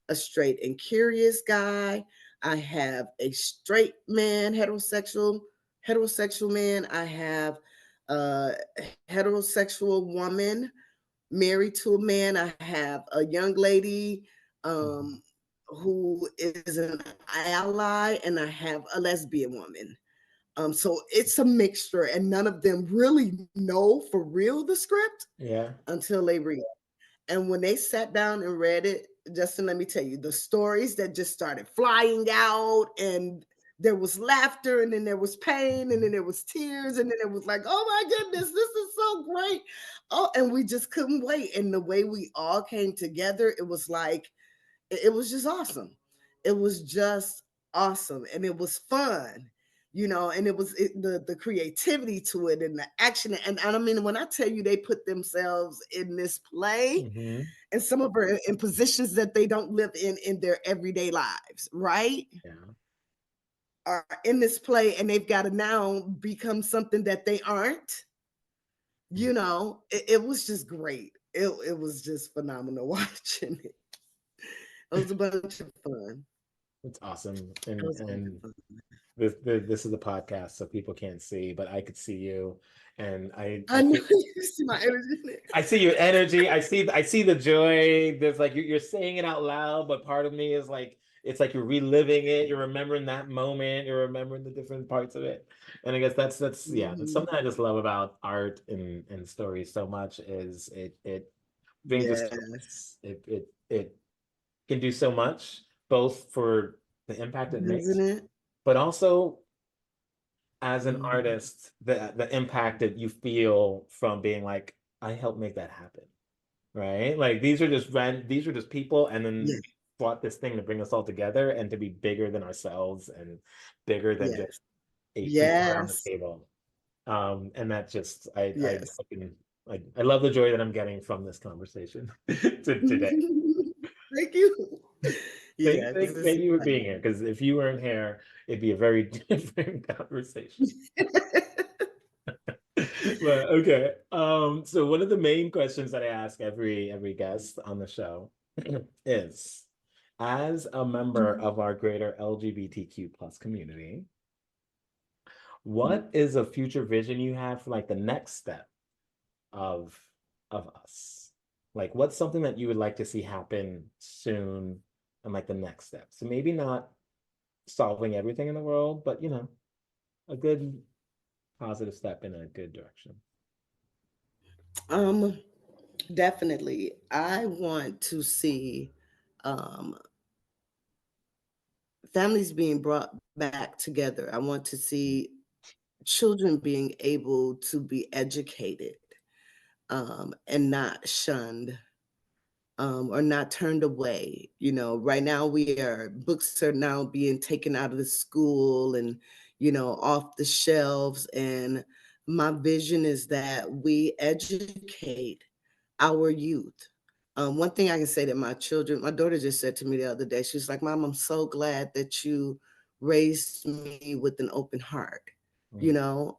a straight and curious guy, I have a straight man, heterosexual man, I have a heterosexual woman married to a man, I have a young lady mhm, um, who is an ally, and I have a lesbian woman. So it's a mixture, and none of them really know for real the script yeah, until they read it. And when they sat down and read it, Justin, let me tell you, the stories that just started flying out, and there was laughter, and then there was pain, and mhm, then there was tears, and then it was like, oh my goodness, this is so great. Oh, and we just couldn't wait. And the way we all came together, it was like, it was just awesome. It was just awesome, and it was fun, and the creativity to it and the action. And I mean, when I tell you they put themselves in this play, mhm, and some of them are in positions that they don't live in their everyday lives, right? yeah. Are in this play, and they've got to now become something that they aren't. It was just great. It was just phenomenal watching it. It was a bunch of fun. It's awesome. It And was a bunch of fun. this is a podcast, so people can't see, but I could see you, and I know you see my energy in it. I see your energy. I see the joy. There's like you're saying it out loud, but part of me is like it's like you're reliving it. You're remembering that moment. You're remembering the different parts of it. And I guess that's yeah, that's Mhm. something I just love about art and stories so much is it brings us Yes. close. It can do so much, both for the impact it Isn't makes, it? but also as an Mhm. artist, the impact that you feel from being like, I helped make that happen, right? Like these are just people, and then Yeah. we fought this thing to bring us all together and to be bigger than ourselves and bigger than Yes. just a food around the Yes. table. And that just Yes. I love the joy that I'm getting from this conversation today. Thank you. Yeah, because it's Thank you for being exciting. here. Because if you weren't here, it'd be a very different conversation. But okay. So one of the main questions that I ask every guest on the show is, as a member of our greater LGBTQ plus community, what is a future vision you have for like the next step of of us? Like, what's something that you would like to see happen soon and like the next step? So maybe not solving everything in the world, but a good positive step in a good direction. Um, Definitely. I want to see um, families being brought back together. I want to see children being able to be educated and not shunned or not turned away. Right now books are now being taken out of the school and, off the shelves. And my vision is that we educate our youth. One thing I can say that my daughter just said to me the other day, she was like, Mom, I'm so glad that you raised me with an open heart, you Mm, know?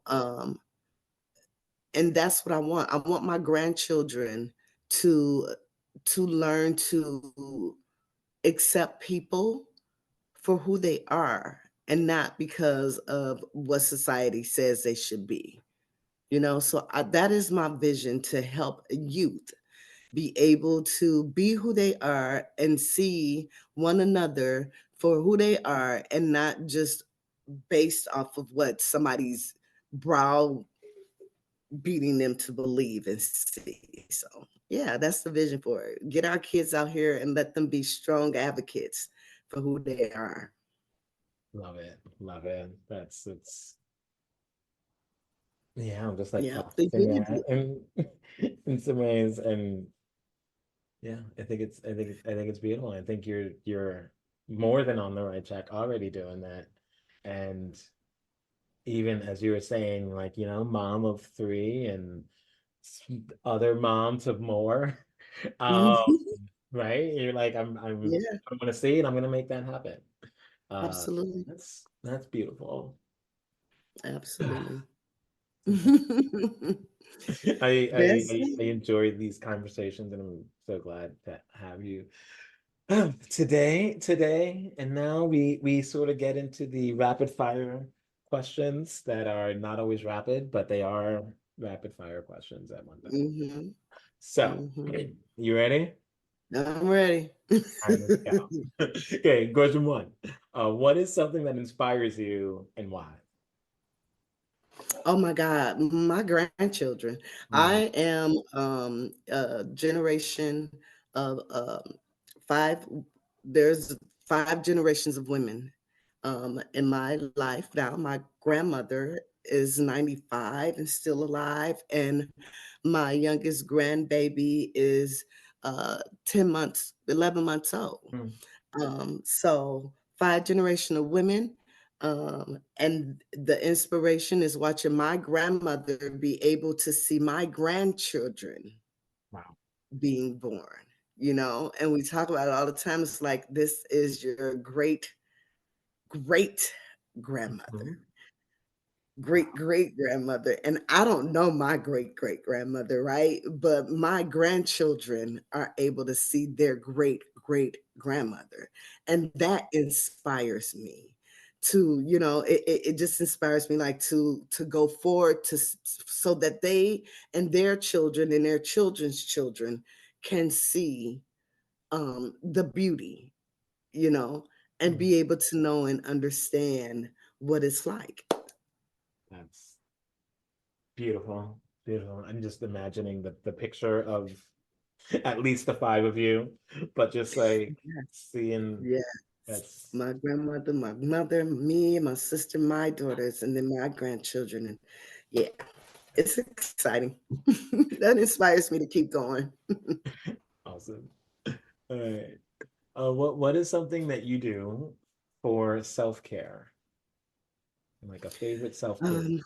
And that's what I want. I want my grandchildren to learn to accept people for who they are and not because of what society says they should be. So that is my vision, to help youth be able to be who they are and see one another for who they are and not just based off of what somebody's brow beating them to believe and see. So, yeah, that's the vision for it. Get our kids out here and let them be strong advocates for who they are. love it. Love it. It's yeah, I'm just like Yeah, the processing that unity. in some ways. And yeah, I think it's beautiful. I think you're more than on the right track already doing that. And even as you were saying, like, mom of three and other moms of more. Um, Mhm. right? You're like, Yeah, I'm gonna see it, I'm gonna make that happen. Uh absolutely. that's beautiful. Absolutely. That's I it. enjoy these conversations, and I'm so glad to have you today. And now we sort of get into the rapid fire questions that are not always rapid, but they are rapid fire questions at one time. Mhm. So, Mhm. you ready? I'm ready. All right, let's go. Okay, question one. What is something that inspires you and why? Oh my God, my grandchildren. Mm, I am a generation of five. There's 5 generations of women in my life now. My grandmother is 95 and still alive, and my youngest grandbaby is 10 months, 11 months old. mm, So 5 generation of women. And the inspiration is watching my grandmother be able to see my grandchildren wow. being born, and we talk about it all the time. It's like, this is your great grandmother, Mhm. great great grandmother. And I don't know my great great grandmother, right? But my grandchildren are able to see their great great grandmother. And that inspires me to, it just inspires me, like, to go forward, so that they and their children and their children's children can see the beauty, you know and Mm, be able to know and understand what it's like. that's beautiful. Beautiful. I'm just imagining the picture of at least the five of you, but just like seeing Yes. that's My grandmother, my mother, me, my sister, my daughters, and then my grandchildren. And yeah, it's exciting. That inspires me to keep going. awesome. All right. What is something that you do for self-care? Like a favorite self-care? Um,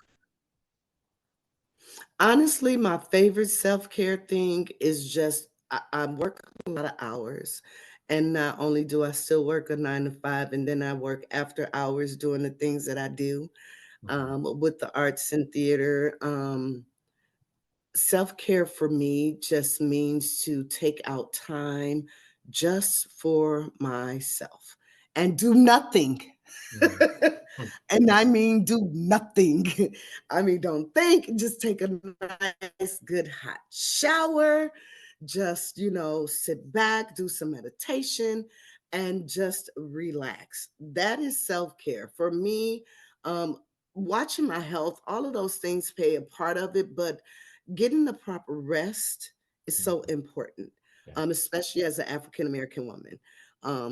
Honestly, my favorite self-care thing is just I work a lot of hours. And not only do I still work a 9 to 5, and then I work after hours doing the things that I do Mhm, with the arts and theater. Self-care for me just means to take out time just for myself and do nothing. mhm, mm, And I mean, do nothing. I mean, don't think, just take a nice, good hot shower, just, sit back, do some meditation, and just relax. That is self care. For me, um, watching my health, all of those things play a part of it, but getting the proper rest is so Mhm. important, Yeah. especially as an African American woman.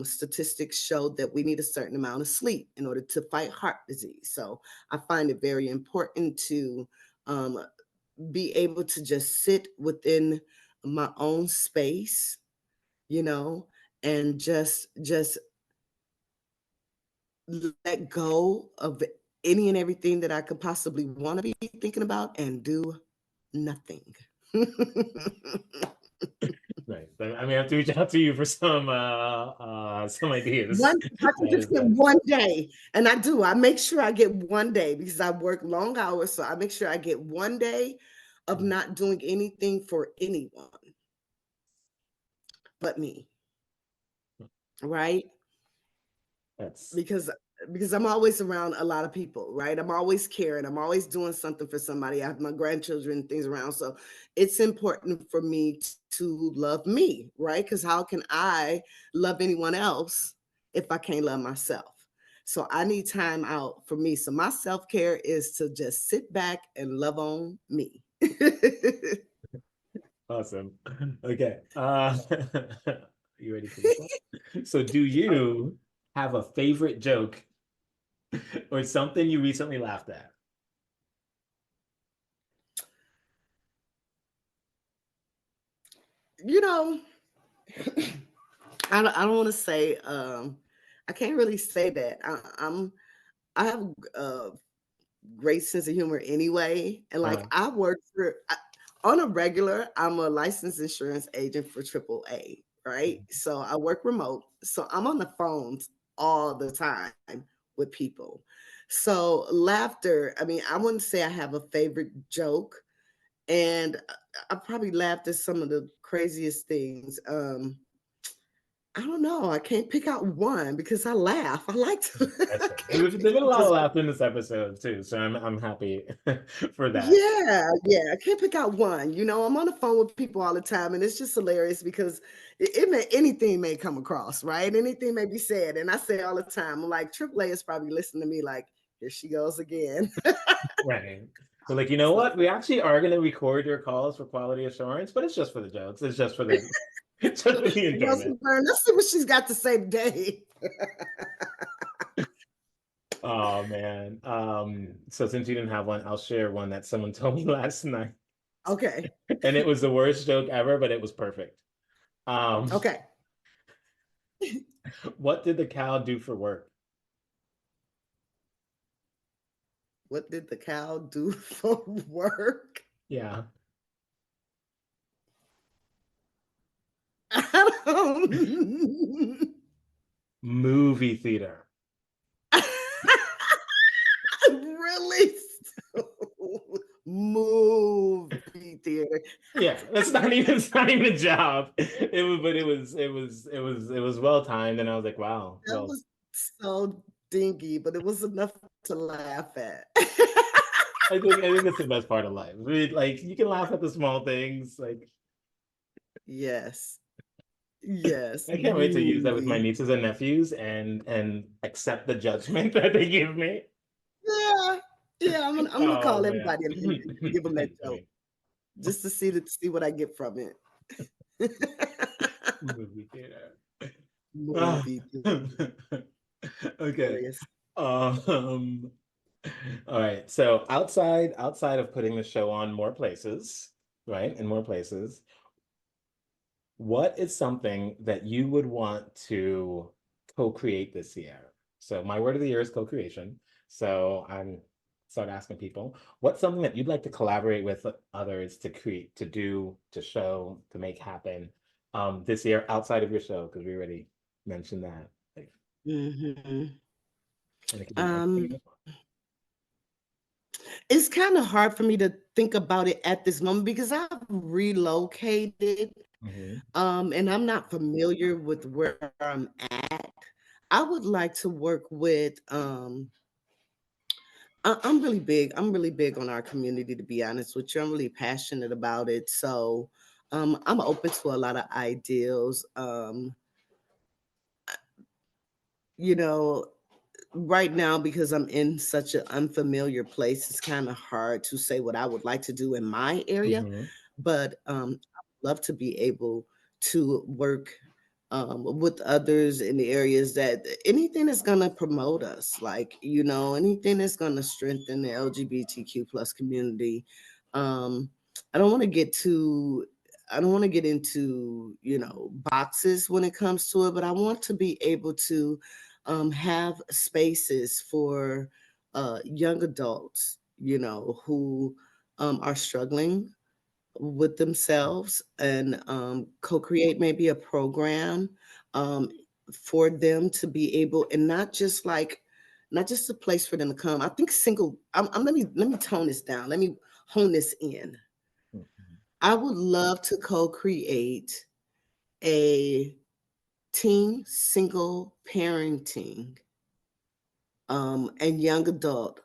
Statistics show that we need a certain amount of sleep in order to fight heart disease. So I find it very important to um, be able to just sit within my own space, you know, and just let go of any and everything that I could possibly want to be thinking about and do nothing. Right. I may have to reach out to you for some ideas. One, if I can That just is get that is one day, and I do, I make sure I get one day because I work long hours. So I make sure I get one day of mm, not doing anything for anyone but me, right? that's because because I'm always around a lot of people, right? I'm always caring. I'm always doing something for somebody. I have my grandchildren and things around. So it's important for me to love me, right? Because how can I love anyone else if I can't love myself? So I need time out for me. So my self-care is to just sit back and love on me. awesome. Okay. You ready for this one? So do you have a favorite joke or something you recently laughed at? you know, I don't want to say I can't really say that. I have a great sense of humor anyway. And like Uh, I work on a regular, I'm a licensed insurance agent for AAA, right? So I work remote. So I'm on the phones all the time with people. So laughter, I mean, I wouldn't say I have a favorite joke. And I probably laughed at some of the craziest things. I don't know. I can't pick out one because I laugh. I like to that's laugh. right. There's been a lot of laughter in this episode too, so I'm happy for that. Yeah. I can't pick out one. I'm on the phone with people all the time, and it's just hilarious because anything may come across, right? Anything may be said, and I say all the time, I'm like, AAA is probably listening to me, like, here she goes again. Right. So like, you know So what? We actually are going to record your calls for quality assurance, but it's just for the jokes. It's just for the it's just for the enjoyment. let's see what she's got to say today. Oh man. So since you didn't have one, I'll share one that someone told me last night. Okay. And it was the worst joke ever, but it was perfect. Um, Okay. what did the cow do for work? What did the cow do for work? Yeah. I don't. Movie theater. Really? Movie theater. Yeah, it's not even a job. It was, but it was well timed, and I was like, wow. That Well, was so dingy, but it was enough to laugh at. I think that's the best part of life. Really, like you can laugh at the small things. Like Yes. Yes. I can't wait to use that with my Movie. nieces and nephews and accept the judgment that they give me. Yeah. Yeah. I'm gonna Oh call man. everybody and give them that That's joke funny. just to see what I get from it. Movie theater. Ah. Movie Okay. hilarious. Um, all right. So outside of putting the show on more places, right? In more places, what is something that you would want to co-create this year? So my word of the year is co-creation. So I'm start asking people, what's something that you'd like to collaborate with others to create, to do, to show, to make happen this year outside of your show? Because we already mentioned that. Like, Mhm. and it could be Um, anything. it's kind of hard for me to think about it at this moment because I've relocated, Mhm. and I'm not familiar with where I'm at. I would like to work with. I'm really big. I'm really big on our community, to be honest with you. I'm really passionate about it. So, I'm open to a lot of ideals. You know, right now, because I'm in such an unfamiliar place, it's kind of hard to say what I would like to do in my area. Mm-hmm. But I'd love to be able to work with others in the areas that anything that's going to promote us, like, anything that's going to strengthen the LGBTQ plus community. Um, I don't want to get too. I don't want to get into, boxes when it comes to it, but I want to be able to have spaces for young adults, who are struggling with themselves, and co-create maybe a program um, for them to be able, and not just a place for them to come. I think single. Let me tone this down. Let me hone this in. Mm-hmm. I would love to co-create a teen single parenting and young adult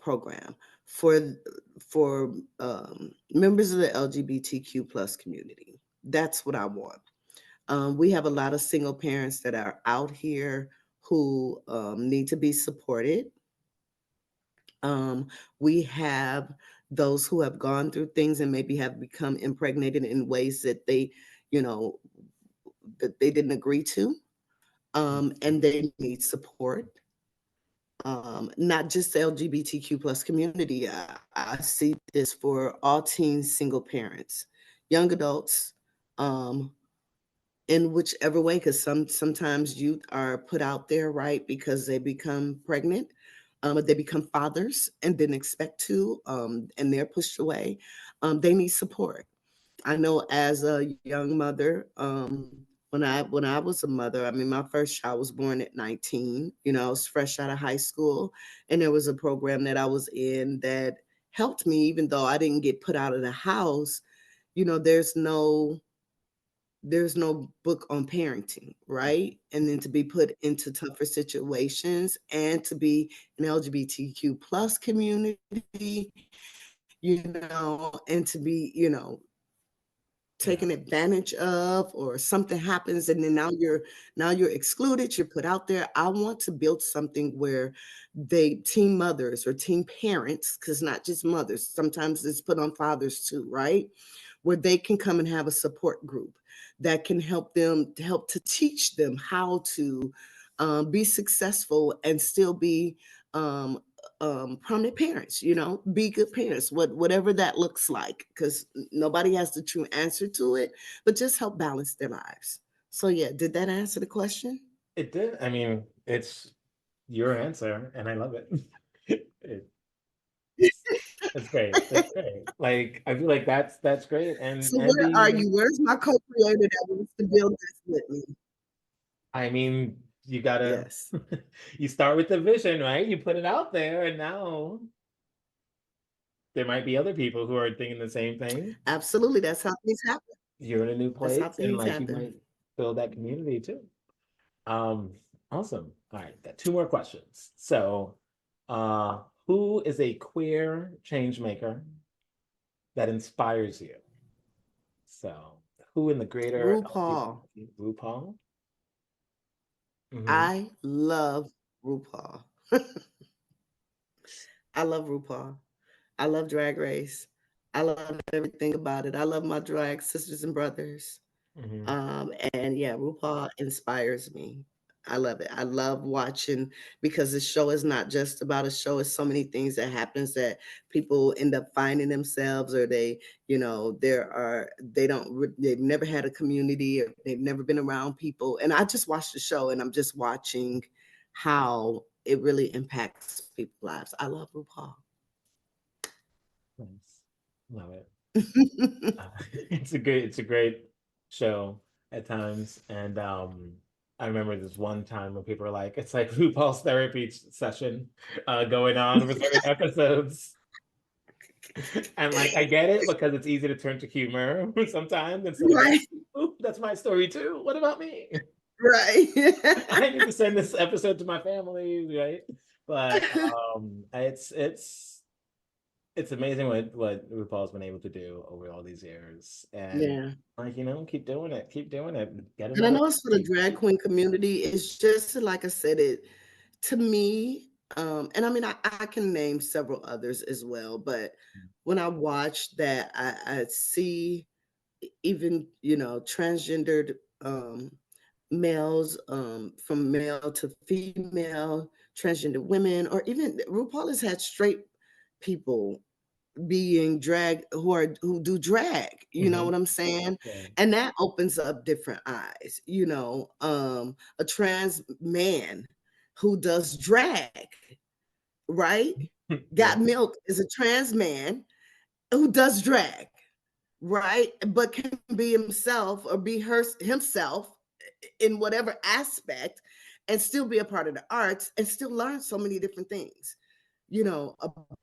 program for members of the LGBTQ plus community. That's what I want. We have a lot of single parents that are out here who need to be supported. Um, we have those who have gone through things and maybe have become impregnated in ways that you know, they didn't agree to, and they need support. Not just the LGBTQ plus community. I see this for all teens, single parents, young adults, um, in whichever way, because sometimes youth are put out there, right, because they become pregnant, they become fathers and didn't expect to, and they're pushed away. They need support. I know as a young mother, when I was a mother, I mean, my first child was born at 19. I was fresh out of high school, and there was a program that I was in that helped me, even though I didn't get put out of the house. You know, there's no book on parenting, right? And then to be put into tougher situations and to be an LGBTQ plus community, and to be, Yeah. taken advantage of, or something happens and then now you're excluded, you're put out there. I want to build something where they teen mothers or teen parents, because not just mothers, sometimes it's put on fathers too, right, where they can come and have a support group that can help to teach them how to be successful and still be um, prominent parents, be good parents, whatever that looks like, because nobody has the true answer to it, but just help balance their lives. So yeah, did that answer the question? It did. I mean, it's your answer, and I love it. it it's great. It's great. Like I feel like that's great. And So where are being, you? Where's my co-creator that wants to build this with me? I mean, you gotta Yes, you start with the vision, right? You put it out there, and now there might be other people who are thinking the same thing. absolutely. That's how things happen. You're in a new That's how place, and things like you happen. might build that community too. Um, awesome. All right, got two more questions. So, uh, who is a queer change maker that inspires you? So, who in the greater RuPaul. LGBT, RuPaul? Hmm. I love RuPaul. I love RuPaul. I love Drag Race. I love everything about it. I love my drag sisters and brothers. Hmm. And yeah, RuPaul inspires me. I love it. I love watching, because the show is not just about a show. It's so many things that happens that people end up finding themselves, or they've never had a community, or they've never been around people. And I just watch the show, and I'm just watching how it really impacts people's lives. I love RuPaul. Nice. Love it. It's a great show at times. And I remember this one time when people were like, it's like RuPaul's therapy session going on with certain episodes. And like I get it because it's easy to turn to humor sometimes instead of being, Right, "Oop, that's my story too. What about me? right. I need to send this episode to my family, right?" But it's it's amazing what RuPaul's been able to do over all these years, and Yeah. like keep doing it, get And I another know it's for the Emmy. drag queen community. It's just like I said, it to me, and I mean I can name several others as well, but when I watch that, I see even transgendered males, from male to female, transgender women, or even RuPaul has had straight people being drag who do drag, you know Mhm. what I'm saying? Yeah. And that opens up different eyes, a trans man who does drag, right? Yeah. Got Milk is a trans man who does drag, right? But can be himself or be himself in whatever aspect and still be a part of the arts and still learn so many different things,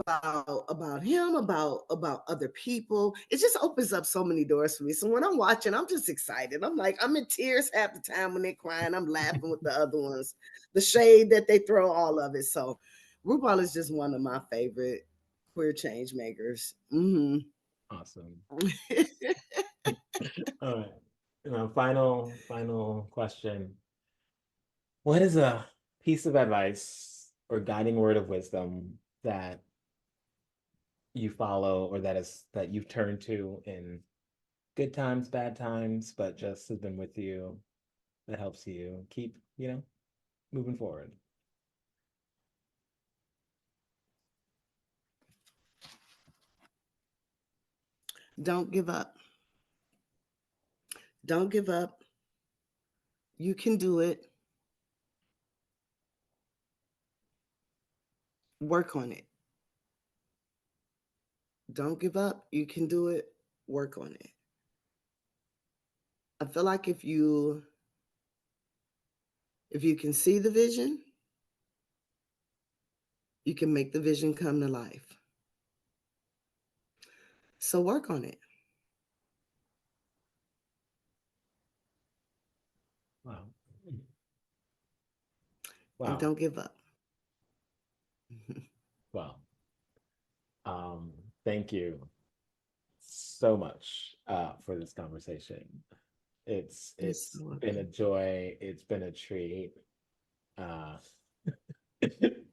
about him, about other people. It just opens up so many doors for me. So when I'm watching, I'm just excited. I'm like, I'm in tears half the time when they're crying. I'm laughing with the other ones, the shade that they throw, all of it. So RuPaul is just one of my favorite queer change makers. Awesome. All right. Final question. What is a piece of advice or guiding word of wisdom that you follow or that you've turned to in good times, bad times, but just has been with you that helps you keep, moving forward? Don't give up. Don't give up. You can do it. Work on it. Don't give up. You can do it. Work on it. I feel like if you can see the vision, you can make the vision come to life. So work on it Wow. and Wow. don't give up. Wow. Um, Thank you so much for this conversation. You're It's so been a welcome. joy. It's been a treat. Uh,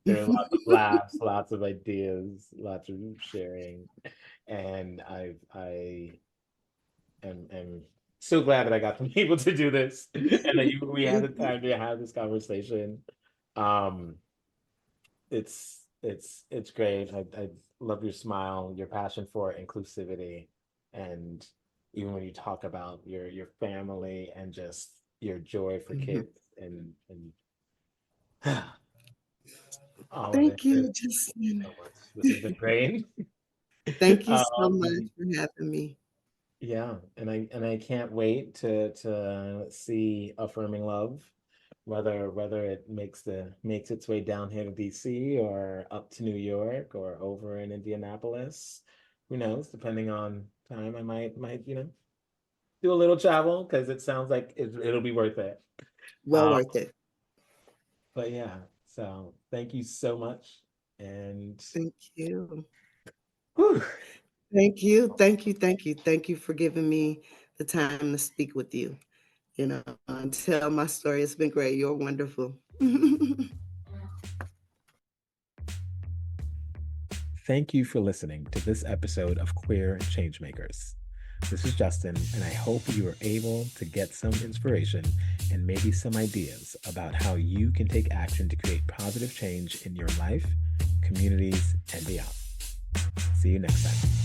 there are lots of laughs, lots of ideas, lots of sharing, and I am so glad that I got to be able to do this, and that we had Thank the you. time to have this conversation. Um, it's great. I love your smile, your passion for inclusivity, and even when you talk about your family and just your joy for Mhm. kids and all of it. Thank you, It's Justin. so much. This has been great. Thank you so much Um, for having me. yeah, and I can't wait to see Affirming Love, whether it makes its way down here to DC or up to New York or over in Indianapolis. Who knows? Depending on time, I might do a little travel because it sounds like it'll be worth it. Well Um, worth it. but yeah, so thank you so much, and Thank you. whew, Thank you. Thank you. Thank you. Thank you for giving me the time to speak with you, and tell my story. It's been great. You're wonderful. thank you for listening to this episode of Queer Changemakers. This is Justin, and I hope you were able to get some inspiration and maybe some ideas about how you can take action to create positive change in your life, communities, and beyond. See you next time.